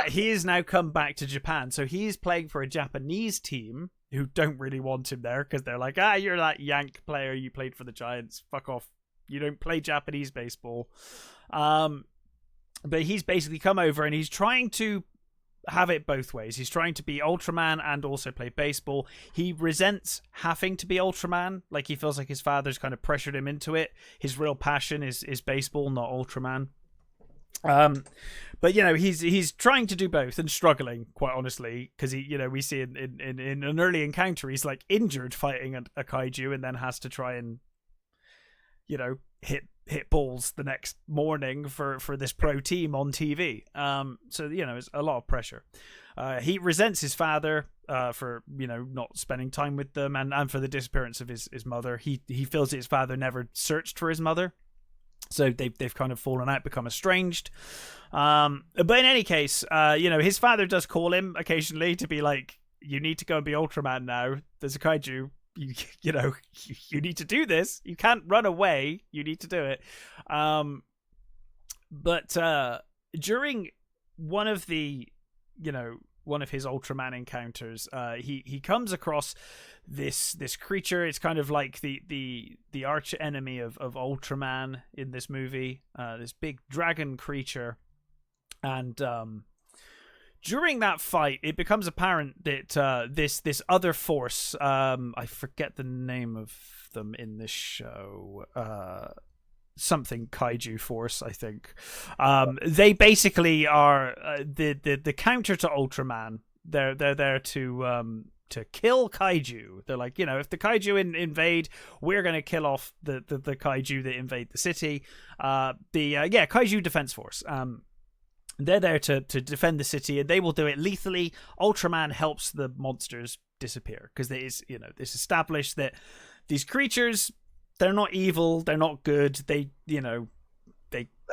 he has now come back to Japan. So he's playing for a Japanese team who don't really want him there because they're like, you're that Yank player. You played for the Giants. Fuck off. You don't play Japanese baseball. But he's basically come over and he's trying to have it both ways. He's trying to be Ultraman and also play baseball. He resents having to be Ultraman. Like, he feels like his father's kind of pressured him into it. His real passion is baseball, not Ultraman. But he's trying to do both and struggling, quite honestly, because we see in an early encounter he's like injured fighting a kaiju and then has to try and hit balls the next morning for this pro team on TV. So it's a lot of pressure. He resents his father for not spending time with them and for the disappearance of his mother. He feels that his father never searched for his mother. So they've kind of fallen out, become estranged. But in any case, his father does call him occasionally to be like, you need to go and be Ultraman now. There's a kaiju. You need to do this. You can't run away. You need to do it. But during one of the, one of his Ultraman encounters, he comes across this creature. It's kind of like the arch enemy of Ultraman in this movie. This big dragon creature, and during that fight, it becomes apparent that this other force, I forget the name of them in this show, something kaiju force, I think. They basically are the counter to Ultraman. They're there to kill kaiju. They're like, if the kaiju invade, we're going to kill off the kaiju that invade the city. Kaiju defense force. They're there to defend the city, and they will do it lethally. Ultraman helps the monsters disappear because it's established that these creatures, they're not evil, they're not good. They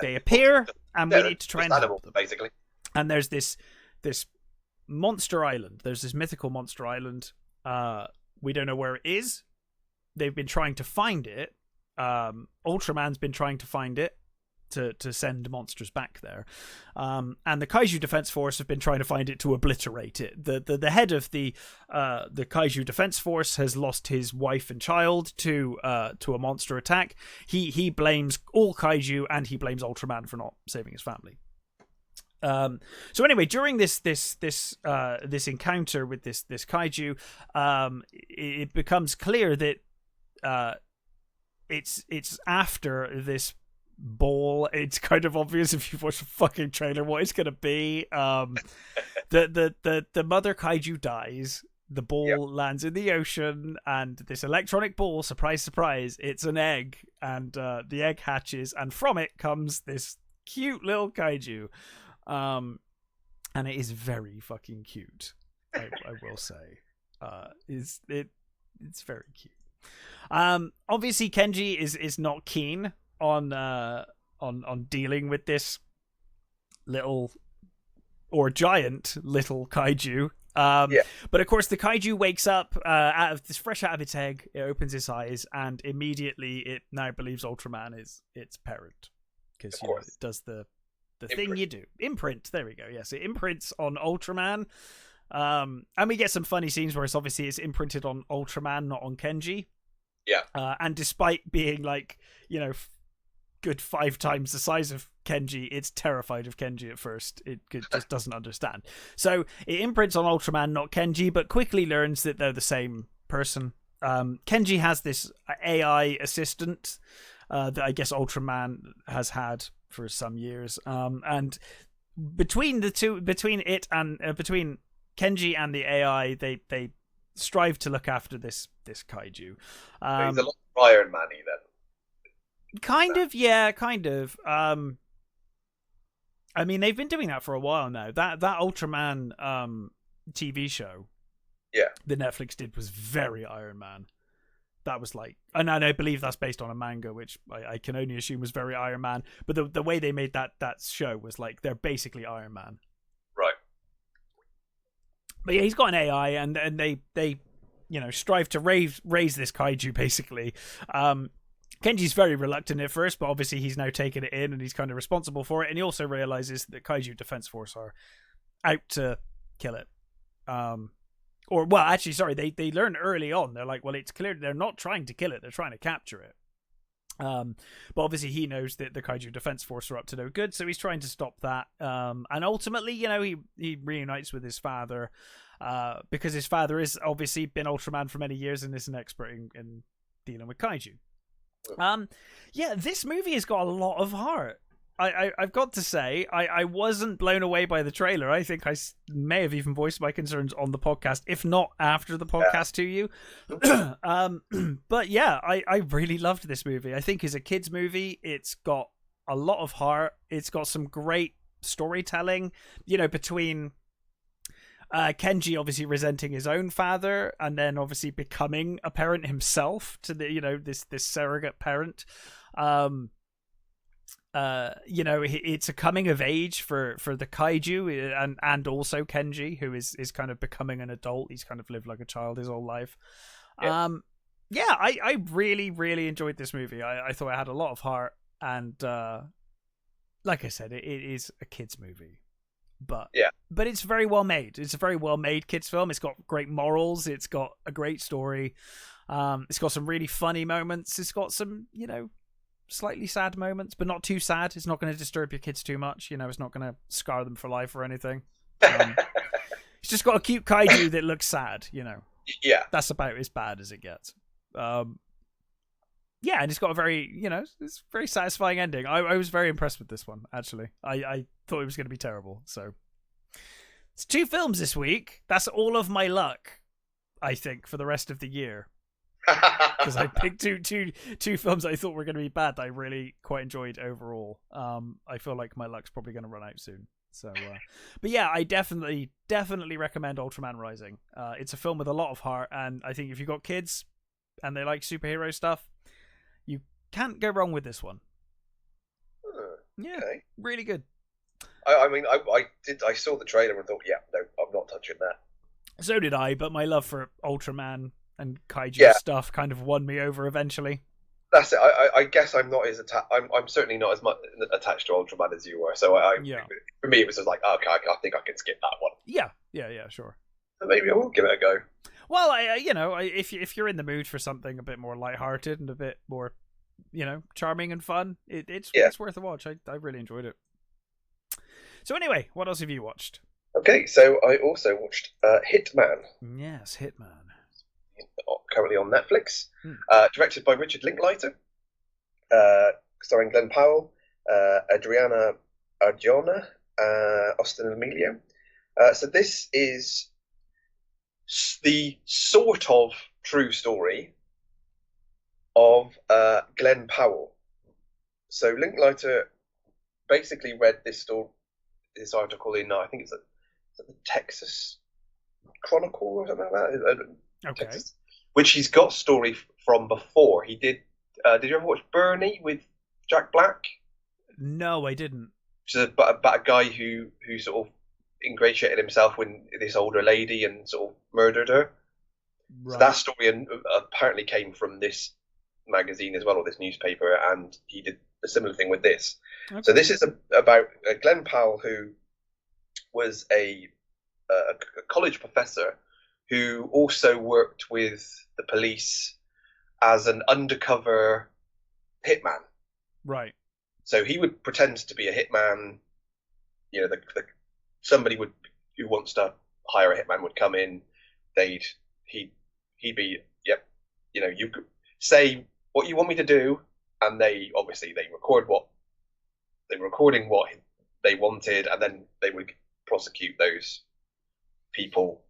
appear, and we need to try and help them. Basically. And there's this monster island. There's this mythical monster island. We don't know where it is. They've been trying to find it. Ultraman's been trying to find it to send monsters back there. And the Kaiju Defense Force have been trying to find it to obliterate it. The head of the Kaiju Defense Force has lost his wife and child to a monster attack. He blames all Kaiju, and he blames Ultraman for not saving his family. So anyway, during this encounter with this Kaiju, it becomes clear that it's after this ball. It's kind of obvious if you watch the fucking trailer what it's gonna be. The mother kaiju dies. The ball lands in the ocean, and this electronic ball, surprise surprise, it's an egg, and the egg hatches, and from it comes this cute little kaiju, and it is very fucking cute. I will say, it's very cute. Obviously Kenji is not keen on dealing with this little or giant little kaiju. But of course the kaiju wakes up fresh out of its egg. It opens its eyes, and immediately it now believes Ultraman is its parent, because it does the thing you do. Imprint. There we go. Yes, it imprints on Ultraman. And we get some funny scenes where it's imprinted on Ultraman, not on Kenji. Yeah. And despite being like, good 5 times the size of Kenji, it's terrified of Kenji at first. It just doesn't understand. So it imprints on Ultraman, not Kenji, but quickly learns that they're the same person. Kenji has this AI assistant that I guess Ultraman has had for some years. And between Kenji and the AI, they strive to look after this kaiju. He's a lot of Iron Man-y then. Kind of. I mean, they've been doing that for a while now. That Ultraman TV show, that Netflix did, was very Iron Man. That was like, and I believe that's based on a manga, which I can only assume was very Iron Man. But the way they made that show was like, they're basically Iron Man. Right. But yeah, he's got an AI, and they strive to raise this kaiju, basically. Kenji's very reluctant at first, but obviously he's now taken it in, and he's kind of responsible for it. And he also realizes that Kaiju Defense Force are out to kill it. They learn early on. They're like, well, it's clear they're not trying to kill it; they're trying to capture it. But obviously he knows that the Kaiju Defense Force are up to no good, so he's trying to stop that. And ultimately, he reunites with his father, because his father has obviously been Ultraman for many years and is an expert in dealing with kaiju. This movie has got a lot of heart. I've got to say, I wasn't blown away by the trailer. I think I may have even voiced my concerns on the podcast, if not after the podcast to you. But yeah, I really loved this movie. I think as a kid's movie, it's got a lot of heart. It's got some great storytelling, between Kenji obviously resenting his own father, and then obviously becoming a parent himself to the this surrogate parent. It's a coming of age for the kaiju, and also Kenji, who is kind of becoming an adult. He's kind of lived like a child his whole life. I really, really enjoyed this movie. I thought it had a lot of heart, and like I said, it is a kid's movie. but Yeah. but it's very well made. It's a very well made kids film. It's got great morals. It's got a great story. It's got some really funny moments. It's got some, slightly sad moments, but not too sad. It's not going to disturb your kids too much. It's not going to scar them for life or anything. It's just got a cute kaiju that looks sad. Yeah. That's about as bad as it gets. Yeah, and it's got a very, it's very satisfying ending. I was very impressed with this one, actually. I thought it was going to be terrible. So it's 2 films this week. That's all of my luck, I think, for the rest of the year. Because I picked two films I thought were going to be bad that I really quite enjoyed overall. I feel like my luck's probably going to run out soon. So, but yeah, I definitely recommend Ultraman Rising. It's a film with a lot of heart, and I think if you've got kids and they like superhero stuff, you can't go wrong with this one. Yeah, okay. Really good. I saw the trailer and thought, yeah, no, I'm not touching that. So did I, but my love for Ultraman and kaiju stuff kind of won me over eventually. That's it. I guess I'm not as attached. I'm certainly not as much attached to Ultraman as you were. So for me, it was just like, okay, I think I can skip that one. Yeah, sure. So maybe I will give it a go. Well, if you're in the mood for something a bit more lighthearted and a bit more, charming and fun, it's worth a watch. I really enjoyed it. So anyway, what else have you watched? Okay, so I also watched Hitman. Yes, Hitman. Currently on Netflix. Directed by Richard Linklater. Starring Glenn Powell, Adriana Arjona, Austin Emilio. So this is the sort of true story of Glenn Powell. So Linklater basically read this article in, I think it's the Texas Chronicle or something like that. Okay. Texas, which he's got story from before. He did. Did you ever watch Bernie with Jack Black? No, I didn't. Which is about a guy who sort of ingratiated himself with this older lady and sort of murdered her. Right. So that story apparently came from this magazine as well, or this newspaper, and he did a similar thing with this. Okay. So this is about Glenn Powell, who was a college professor who also worked with the police as an undercover hitman. Right. So he would pretend to be a hitman. Somebody who wants to hire a hitman would come in. He'd be, yep. You say what you want me to do, and they recording what they wanted, and then they would prosecute those people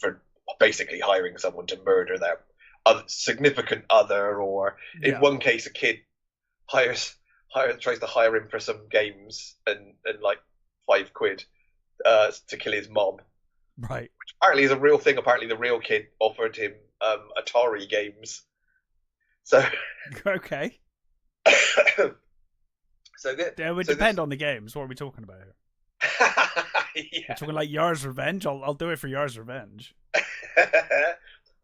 for basically hiring someone to murder their significant other, or in one case, a kid tries to hire him for some games and like £5 to kill his mom. Right. Which apparently is a real thing. Apparently, the real kid offered him Atari games. So okay. It would depend on the games. What are we talking about here? Yeah. We're talking like Yar's Revenge. I'll do it for Yar's Revenge.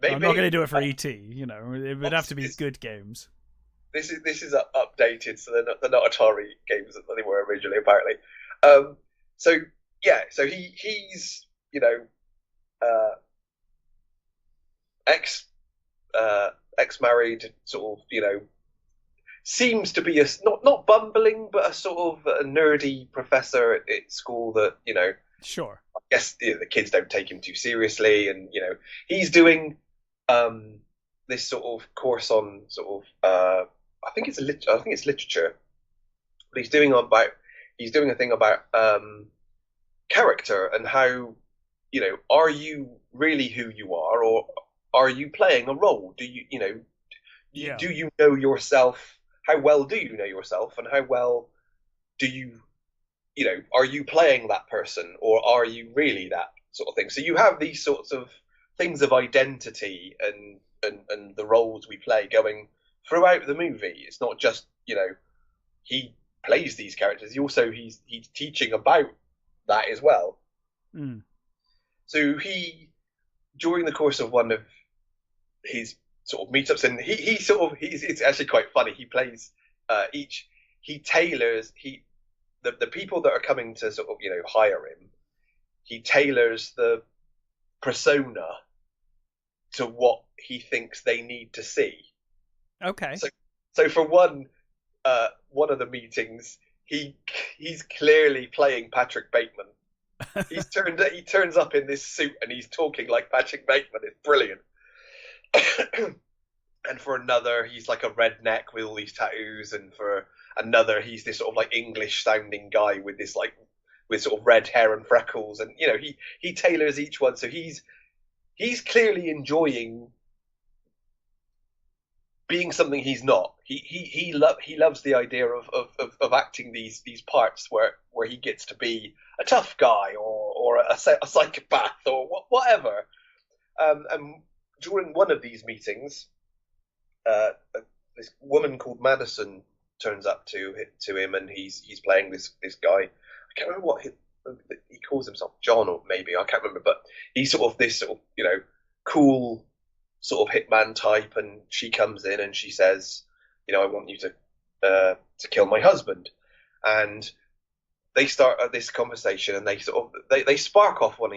Maybe. I'm not going to do it for ET. It would have to be good games. This is updated, so they're not Atari games that they were originally, apparently. So he's ex-married, sort of seems to be a not bumbling, but a sort of a nerdy professor at school that Sure. I guess the kids don't take him too seriously, and he's doing this sort of course on sort of I think it's literature, but he's doing a thing about character and how are you really who you are, or are you playing a role? Do you do you know yourself? How well do you know yourself, and how well do you are you playing that person, or are you really that sort of thing? So you have these sorts of things of identity and the roles we play going throughout the movie. It's not just he plays these characters. He's teaching about that as well. Mm. So during the course of one of his sort of meetups, and it's actually quite funny. He plays he the people that are coming to sort of hire him, he tailors the persona to what he thinks they need to see. Okay. So for one of the meetings, he's clearly playing Patrick Bateman. He turns up in this suit and he's talking like Patrick Bateman. It's brilliant. And for another, he's like a redneck with all these tattoos, and for another, he's this sort of like English sounding guy with this like with sort of red hair and freckles, and he tailors each one, so he's clearly enjoying being something he's not. He loves the idea of acting these parts where he gets to be a tough guy or a psychopath or whatever. And during one of these meetings, this woman called Madison turns up to him, and he's playing this guy. I can't remember what he calls himself, John, or maybe I can't remember. But he's sort of this sort of cool sort of hitman type, and she comes in and she says, I want you to kill my husband, and they start this conversation, and they sort of they spark off one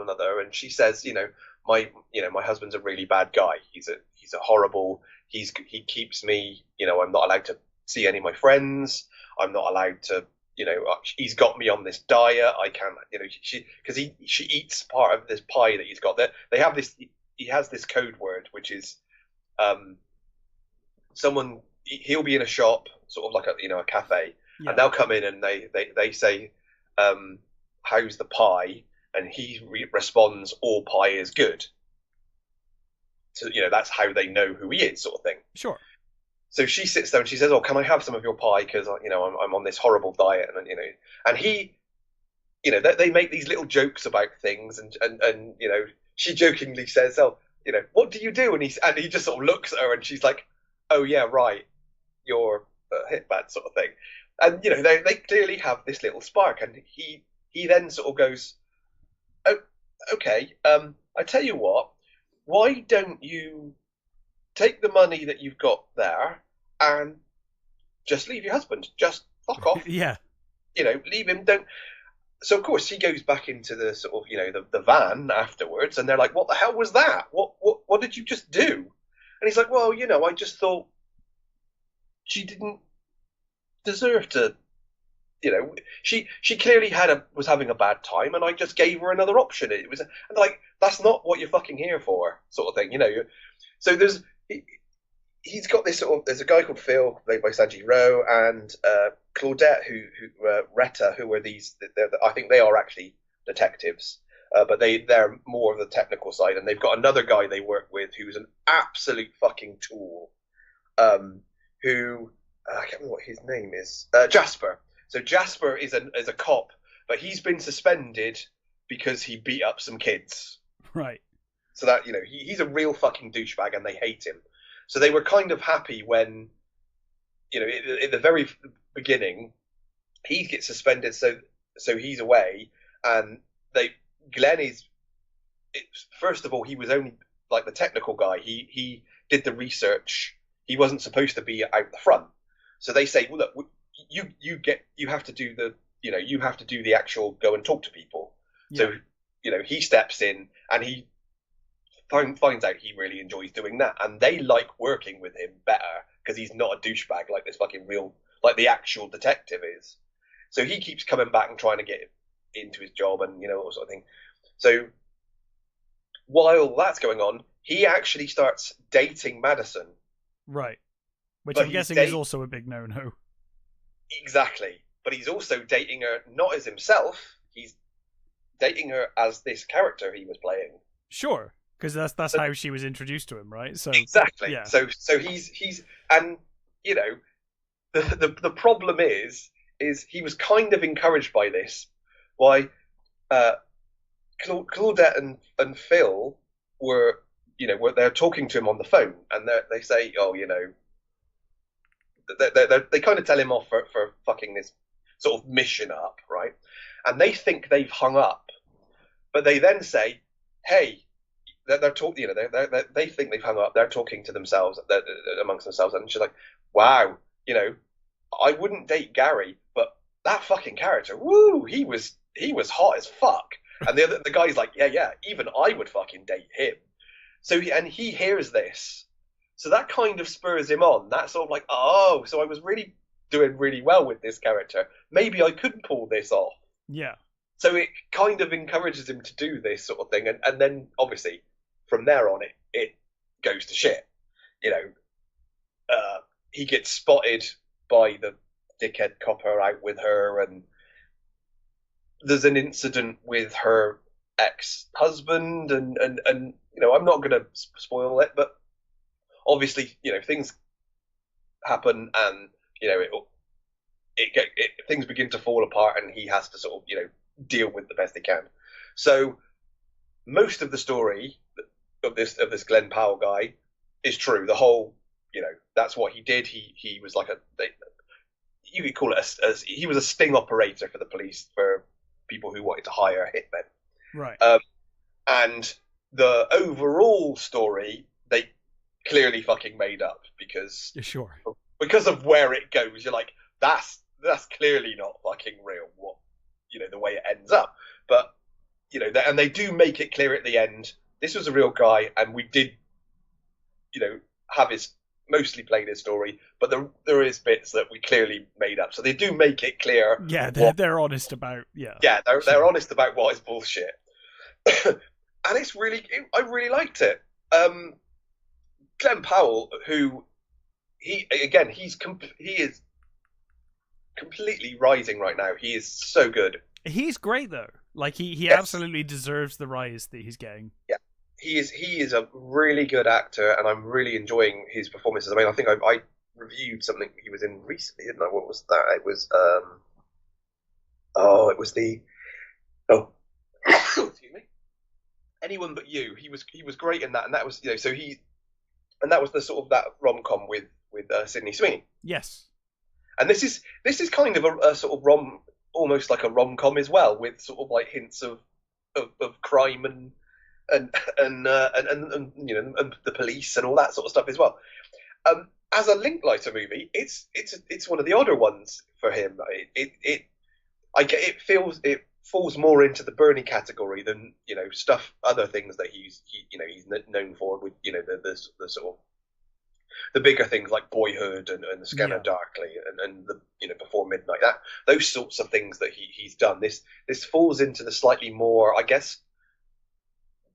another, and she says, my husband's a really bad guy. He's a horrible. He keeps me. I'm not allowed to see any of my friends. I'm not allowed to. He's got me on this diet. I can't. She eats part of this pie that he's got. They have this. He has this code word, which is, someone. He'll be in a shop, sort of like a cafe, and they'll come in and they say, how's the pie? And he responds, all pie is good. So, that's how they know who he is, sort of thing. Sure. So she sits there and she says, oh, can I have some of your pie? Because, I'm on this horrible diet. And he, they make these little jokes about things. And she jokingly says, oh, what do you do? And he just sort of looks at her and she's like, oh, yeah, right. You're a hitman, sort of thing. And, they clearly have this little spark. And he then sort of goes, oh, okay, I tell you what, why don't you take the money that you've got there and just leave your husband? Just fuck off. Yeah. Leave him. Don't. So, of course, he goes back into the sort of, the van afterwards, and they're like, what the hell was that? What did you just do? And he's like, well, I just thought she didn't deserve to. She clearly was having a bad time, and I just gave her another option. It was like, that's not what you're fucking here for, sort of thing, So he's got this sort of. There's a guy called Phil, played by Sanji Rowe, and Claudette, who Retta, who are these. I think they are actually detectives, but they're more of the technical side, and they've got another guy they work with who's an absolute fucking tool. Who I can't remember what his name is. Jasper. So Jasper is a cop, but he's been suspended because he beat up some kids. Right. So that he's a real fucking douchebag, and they hate him. So they were kind of happy when, in the very beginning, he gets suspended, so he's away, and Glenn is. First of all, he was only like the technical guy. He did the research. He wasn't supposed to be out the front. So they say, well, look. You have to do the actual go and talk to people. Yeah. So he steps in and he finds out he really enjoys doing that, and they like working with him better because he's not a douchebag like this fucking real, like the actual detective is. So he keeps coming back and trying to get into his job and all sort of thing. So while that's going on, he actually starts dating Madison. Right. Which I'm guessing is also a big no-no. Exactly. But he's also dating her not as himself. He's dating her as this character he was playing. Sure, because that's how she was introduced to him, right? So exactly. Yeah. So he's and the problem is he was kind of encouraged by this. Why Claudette and Phil were they're talking to him on the phone, and they say, oh, they kind of tell him off for fucking this sort of mission up, right? And they think they've hung up, but they then say, "Hey, they're talking. They think they've hung up. They're talking to themselves, amongst themselves." And she's like, "Wow, I wouldn't date Gary, but that fucking character, woo, he was hot as fuck. And the guy's like, yeah, even I would fucking date him. So he hears this, so that kind of spurs him on. That's sort of like, oh, so I was really doing really well with this character. Maybe I could pull this off. Yeah. So it kind of encourages him to do this sort of thing, and then obviously from there on it goes to shit. You know, he gets spotted by the dickhead copper out with her, and there's an incident with her ex-husband, and you know, I'm not going to spoil it, but obviously, you know, things happen, and you know, things begin to fall apart, and he has to sort of, you know, deal with the best he can. So most of the story of this Glenn Powell guy is true. The whole, you know, that's what he did. He was like you could call it he was a sting operator for the police, for people who wanted to hire hitmen. Right. And the overall story they clearly fucking made up, because Sure. because of where it goes. You're like, that's clearly not fucking real. What, you know, the way it ends up. But you know, and they do make it clear at the end, this was a real guy, and we did, you know, have his mostly played his story, but there is bits that we clearly made up. So they do make it clear. Yeah, they're honest about. Yeah. Yeah, they're honest about what is bullshit. And it's really, I really liked it. Glenn Powell, who he is completely rising right now. He is so good. He's great though. Like he Yes. absolutely deserves the rise that he's getting. Yeah, he is a really good actor, and I'm really enjoying his performances. I mean, I think I reviewed something he was in recently, didn't I? What was that? It was it was the excuse me, Anyone But You. He was great in that, and that was, you know, and that was the sort of that rom-com with Sydney Sweeney. Yes. And this is kind of a sort of almost like a rom-com as well, with sort of like hints of crime and you know, and the police and all that sort of stuff as well. As a Linklater movie, it's one of the odder ones for him. It falls more into the Bernie category than, you know, other things that he's known for, with, you know, the sort of the bigger things like Boyhood and The Scanner Darkly and the, you know, Before Midnight, those sorts of things that he's done. This falls into the slightly more, I guess,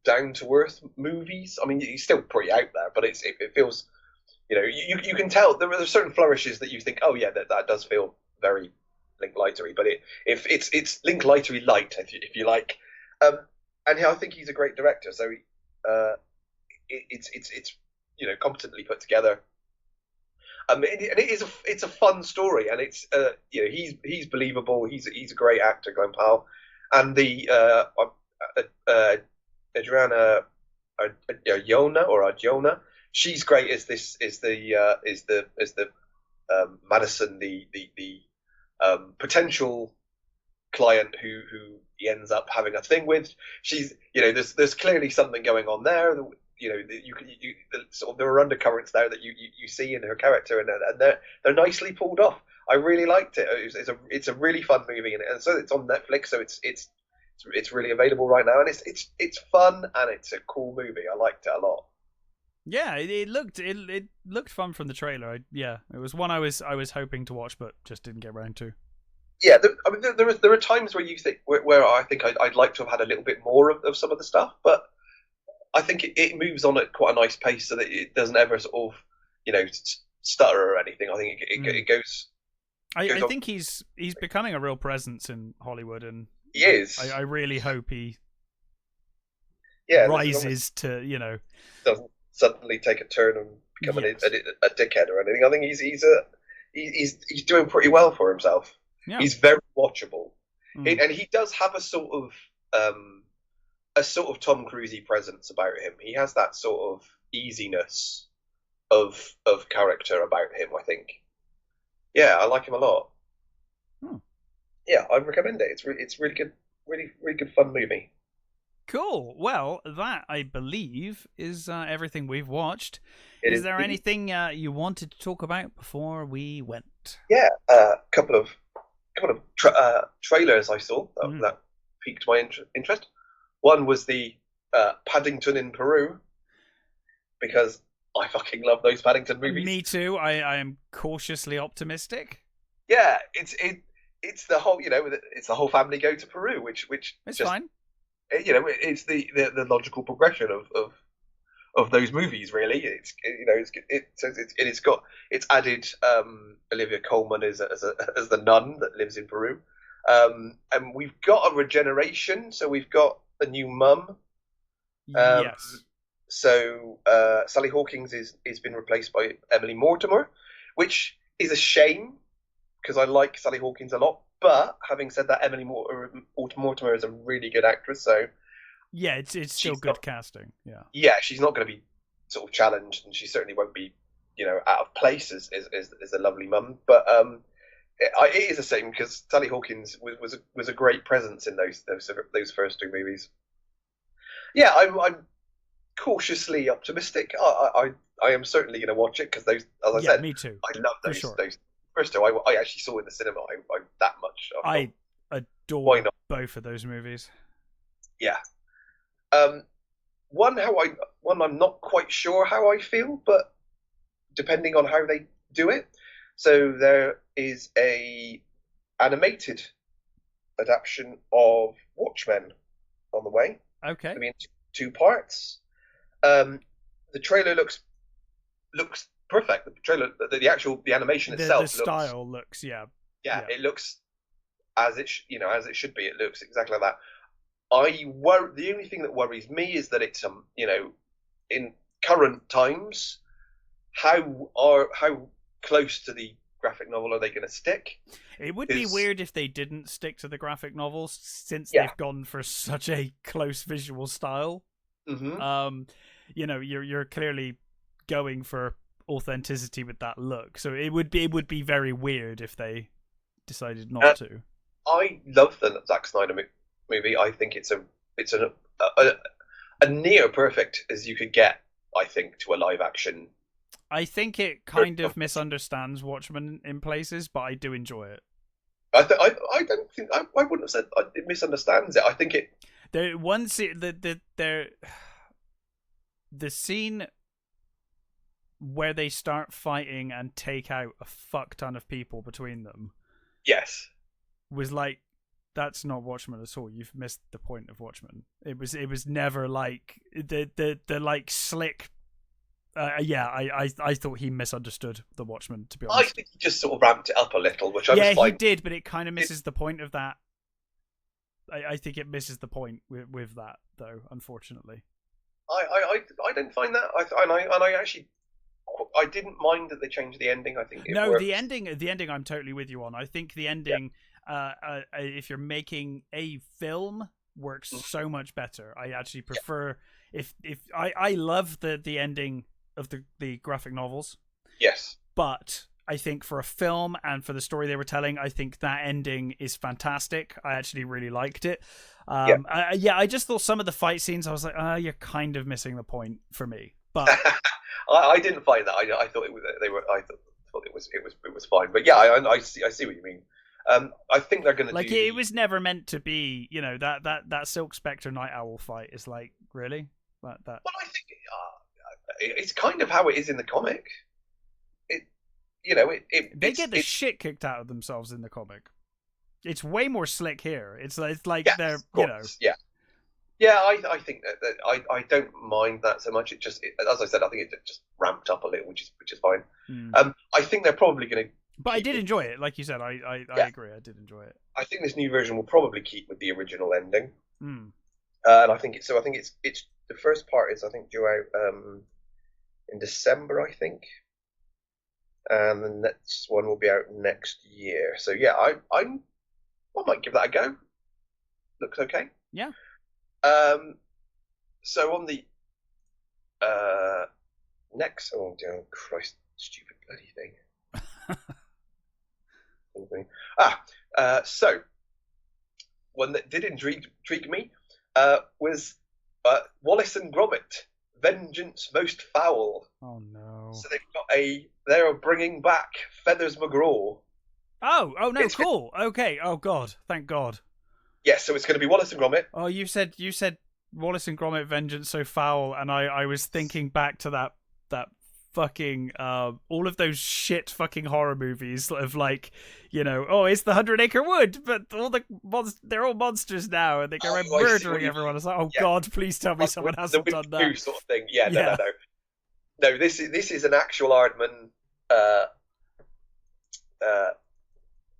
down to earth movies. I mean, he's still pretty out there, but it feels, you know, you can tell there are certain flourishes that you think, oh yeah, that does feel very Linklatery, but it's Linklatery light, if you like. And I think he's a great director, so it's you know, competently put together. And it's a fun story, and it's you know, he's believable. He's a great actor, Glenn Powell, and the Adriana Arjona, she's great as the Madison, the potential client who he ends up having a thing with. She's, you know, there's clearly something going on there. You know, sort of, there are undercurrents there that you see in her character, and they're nicely pulled off. I really liked it. It's a really fun movie, and so it's on Netflix, so it's really available right now, and it's fun, and it's a cool movie. I liked it a lot. Yeah, it looked fun from the trailer. It was one I was hoping to watch, but just didn't get around to. Yeah, I mean, there are times where you think where I think I'd like to have had a little bit more of some of the stuff, but I think it moves on at quite a nice pace, so that it doesn't ever sort of, you know, stutter or anything. I think it goes. I think he's becoming a real presence in Hollywood, and he is. I really hope he rises to, you know, doesn't suddenly take a turn and become a dickhead or anything. I think he's doing pretty well for himself. Yeah. He's very watchable, and he does have a sort of Tom Cruise-y presence about him. He has that sort of easiness of character about him, I think. Yeah, I like him a lot. Yeah, I recommend it. It's really good, really good fun movie. Cool. Well, that, I believe, is everything we've watched. Is there anything you wanted to talk about before we went? Yeah, a couple of trailers I saw that piqued my interest. One was the Paddington in Peru, because I fucking love those Paddington movies. Me too. I am cautiously optimistic. Yeah, it's the whole, it's the whole family go to Peru, which It's just, fine. it's the logical progression of those movies. Really, it's added Olivia Colman as the nun that lives in Peru, and we've got a regeneration, so we've got a new mum. Yes. So Sally Hawkins is been replaced by Emily Mortimer, which is a shame because I like Sally Hawkins a lot. But having said that, Emily Mortimer is a really good actress, so yeah, it's still good casting. Yeah, she's not going to be sort of challenged, and she certainly won't be, out of place as a lovely mum. But it is a shame because Sally Hawkins was a great presence in those first two movies. Yeah, I'm cautiously optimistic. I am certainly going to watch it because those, as I said, me too. I love those. Sure. Those first two, I actually saw in the cinema. I that much. I adore both of those movies. Yeah. One I'm not quite sure how I feel, but depending on how they do it. So there is a animated adaptation of Watchmen on the way. Okay. I mean, two parts. The trailer looks perfect. The trailer, the animation itself, the style looks yeah, it looks as it should be. It looks exactly like that. The only thing that worries me is that it's in current times, how close to the graphic novel are they going to stick? It would be weird if they didn't stick to the graphic novels, since they've gone for such a close visual style. Mm-hmm. You're clearly going for authenticity with that look, so it would be very weird if they decided not to. I love the Zack Snyder movie. I think it's a near perfect as you could get, I think, to a live action. I think it kind of misunderstands Watchmen in places, but I do enjoy it. I don't think I wouldn't have said it misunderstands it. I think it. The scene where they start fighting and take out a fuck ton of people between them. Yes. Was like, that's not Watchmen at all. You've missed the point of Watchmen. It was never like the like slick. I thought he misunderstood the Watchmen, to be honest. I think he just sort of ramped it up a little, which I was fine. He did, but it kind of misses the point of that. I think it misses the point with that, though. Unfortunately, I didn't find that. I didn't mind that they changed the ending. I think the ending. I'm totally with you on. I think the ending. If you're making a film, works so much better. I actually prefer if I love the ending of the graphic novels. Yes. But I think for a film and for the story they were telling, I think that ending is fantastic. I actually really liked it. I just thought some of the fight scenes, I was like, you're kind of missing the point for me. But I didn't find that. I thought it was it was fine. But yeah, I see what you mean. I think they're going to like it was never meant to be. That Silk Spectre Night Owl fight is like, really that. Well, I think it's kind of how it is in the comic. They get the shit kicked out of themselves in the comic. It's way more slick here. It's like they're Yeah, I think that I don't mind that so much. It just, as I said, I think it just ramped up a little, which is fine. I think they're probably going to. But I did enjoy it, like you said. I agree. I did enjoy it. I think this new version will probably keep with the original ending. And I think it's the first part is, I think, due out in December, I think, and the next one will be out next year. So yeah, I might give that a go. Looks okay. Yeah. So on the next, oh Christ, stupid bloody thing. So one that did intrigue me was Wallace and Gromit, Vengeance Most Foul. Oh no! So they are bringing back Feathers McGraw. Oh no, It's cool. Okay. Oh God, thank God. Yeah, so it's going to be Wallace and Gromit. Oh, you said Wallace and Gromit: Vengeance So Foul, and I was thinking back to that fucking all of those shit fucking horror movies of like, oh, it's the 100 Acre Wood, but all they're all monsters now and they go around Oh, I see what murdering you everyone. mean. It's like, oh Yeah, God, please tell me like someone the hasn't done Winnie that. Pooh sort of thing. Yeah, Yeah. no. This is an actual Aardman uh, uh,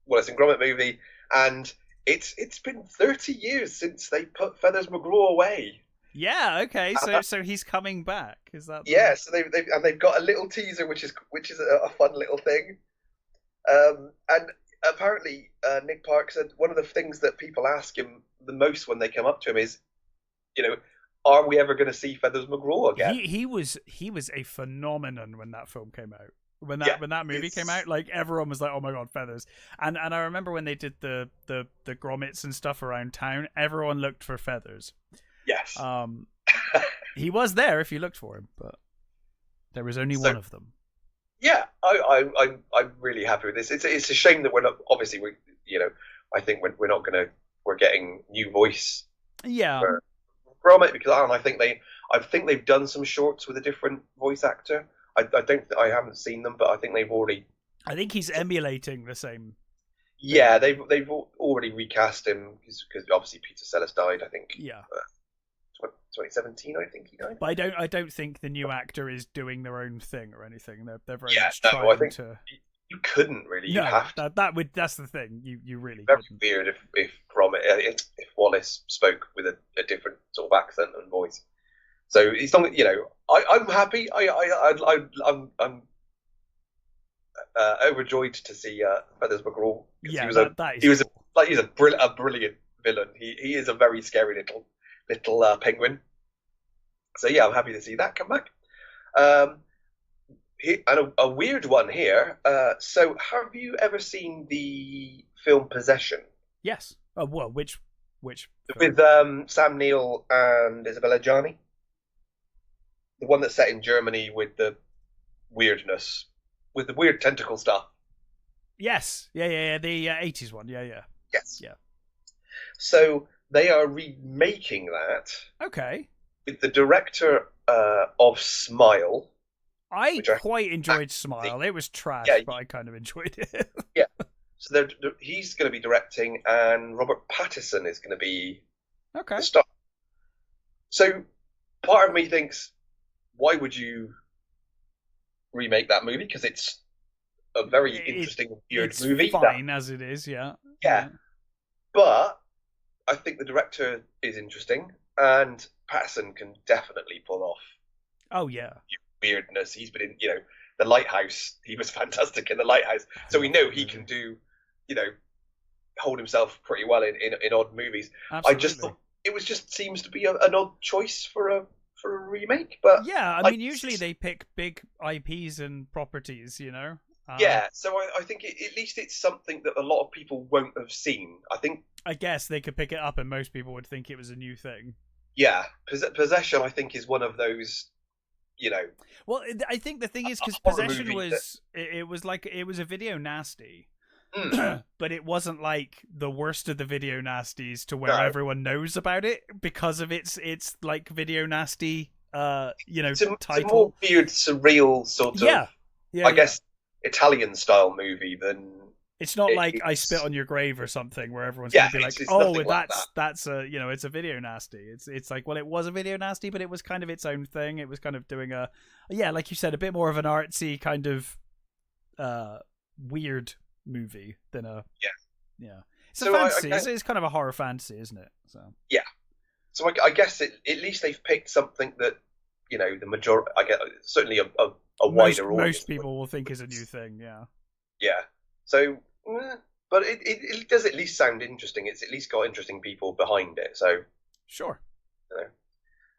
Wallace and Gromit movie, and it's been 30 years since they put Feathers McGraw away. Yeah. Okay. So he's coming back. Is that? Yeah, so they've got a little teaser, which is a fun little thing. And apparently, Nick Park said one of the things that people ask him the most when they come up to him is, are we ever going to see Feathers McGraw again? He was a phenomenon when that film came out. When that movie came it's- out, like everyone was like, "Oh my God, Feathers!" And I remember when they did the grommets and stuff around town, everyone looked for Feathers. Yes. He was there if you looked for him, but there was only one of them. Yeah, I'm really happy with this. It's a shame that we're not. Obviously, I think we're getting new voice. Yeah. For Gromit, because I think they've done some shorts with a different voice actor. I haven't seen them, but I think they've already. I think he's emulating the same. Yeah, they've already recast him because obviously Peter Sellers died. I think. Yeah. 2017, I think he died. But I don't think the new actor is doing their own thing or anything. They're very much no, trying I think to. You couldn't really. You No, have to. that's the thing. You really Very couldn't. weird if Gromit, if Wallace spoke with a different sort of accent and voice. So he's not. I'm happy. I'm overjoyed to see Feathers McGraw. Yeah, he was a brilliant villain. He is a very scary little penguin. So yeah, I'm happy to see that come back. And a weird one here. So have you ever seen the film Possession? Yes. Oh well, which with Sam Neill and Isabella Gianni? The one that's set in Germany with the weirdness, with the weird tentacle stuff. Yes. Yeah. The 80s one. Yeah. Yes. Yeah. So they are remaking that. Okay. With the director of Smile. I quite enjoyed Smile. It was trash, but I kind of enjoyed it. Yeah. So he's going to be directing, and Robert Pattinson is going to be the star. So part of me thinks, why would you remake that movie? Because it's a very interesting, weird movie. It's fine as it is, yeah. Yeah. But I think the director is interesting, and Pattinson can definitely pull off. Oh, yeah. Weirdness. He's been in, The Lighthouse. He was fantastic in The Lighthouse. So we know he can do, hold himself pretty well in odd movies. Absolutely. I just thought it seems to be an odd choice for a remake. But yeah, I mean, usually they pick big IPs and properties, Yeah, so I think at least it's something that a lot of people won't have seen. I guess they could pick it up and most people would think it was a new thing. Yeah, Possession, I think, is one of those, Well, I think the thing is because Possession was it was a video nasty, but it wasn't like the worst of the video nasties to where everyone knows about it because of its like video nasty, it's title. It's a more weird, surreal sort of, I guess, Italian style movie than. It's not like I Spit on Your Grave or something where everyone's going to be like, oh, that's a, it's a video nasty. It's like, well, it was a video nasty, but it was kind of its own thing. It was kind of doing like you said, a bit more of an artsy kind of weird movie than a. Yeah. It's a fantasy. It's kind of a horror fantasy, isn't it? So. Yeah. So I guess at least they've picked something that, the majority, I guess, certainly a wider audience. Most people will think is a new thing, yeah. Yeah. So, but it does at least sound interesting. It's at least got interesting people behind it. So, sure.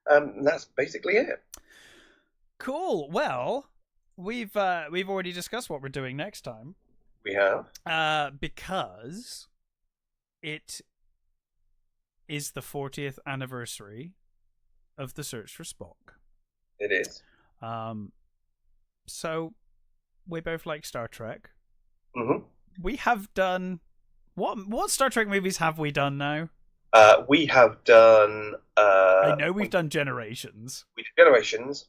That's basically it. Cool. Well, we've already discussed what we're doing next time. We have. Because it is the 40th anniversary of The Search for Spock. It is. So we both like Star Trek. Mm-hmm. we have done what Star Trek movies have we done now? We have done. I know we've done Generations. We did Generations.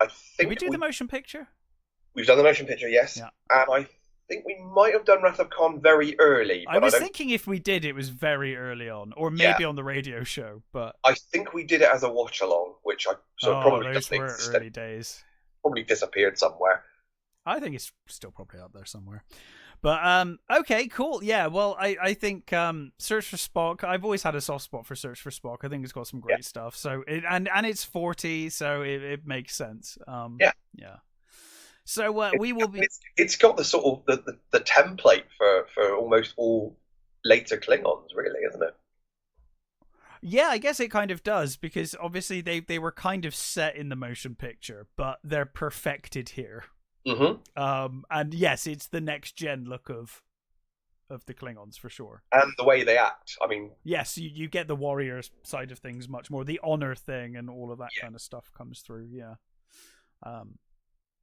I Did think we do the motion picture? we've done the motion picture, yes. Yeah. And I think we might have done Wrath of Khan very early. But I was thinking if we did, it was very early on, or maybe on the radio show. But I think we did it as a watch along, which probably those were early days. Probably disappeared somewhere. I think it's still probably out there somewhere. But okay, cool. Yeah, well, I think Search for Spock. I've always had a soft spot for Search for Spock. I think it's got some great stuff. So and it's 40, so it makes sense. Yeah. So we will be. It's got the sort of the template for almost all later Klingons, really, isn't it? Yeah, I guess it kind of does, because obviously they were kind of set in the motion picture, but they're perfected here. Mm-hmm. And yes, it's the next gen look of the Klingons for sure, and the way they act. I mean, yes, you get the warrior side of things much more. The honor thing and all of that kind of stuff comes through. Yeah,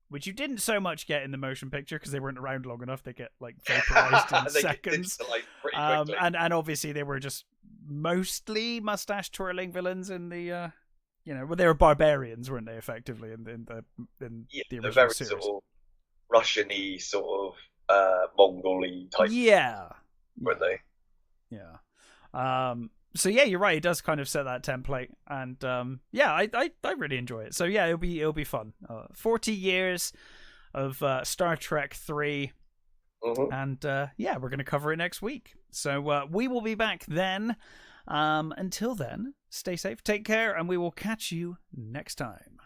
which you didn't so much get in the motion picture because they weren't around long enough. They get like vaporized in seconds. Pretty quickly. And obviously they were just mostly mustache twirling villains in the they were barbarians, weren't they? Effectively in the original very series. Sort of Russian-y, sort of Mongol-y type. Yeah, weren't they? Yeah. So yeah, you're right. It does kind of set that template, and I really enjoy it. So yeah, it'll be fun. 40 years of Star Trek 3, and we're going to cover it next week. So we will be back then. Until then, stay safe, take care, and we will catch you next time.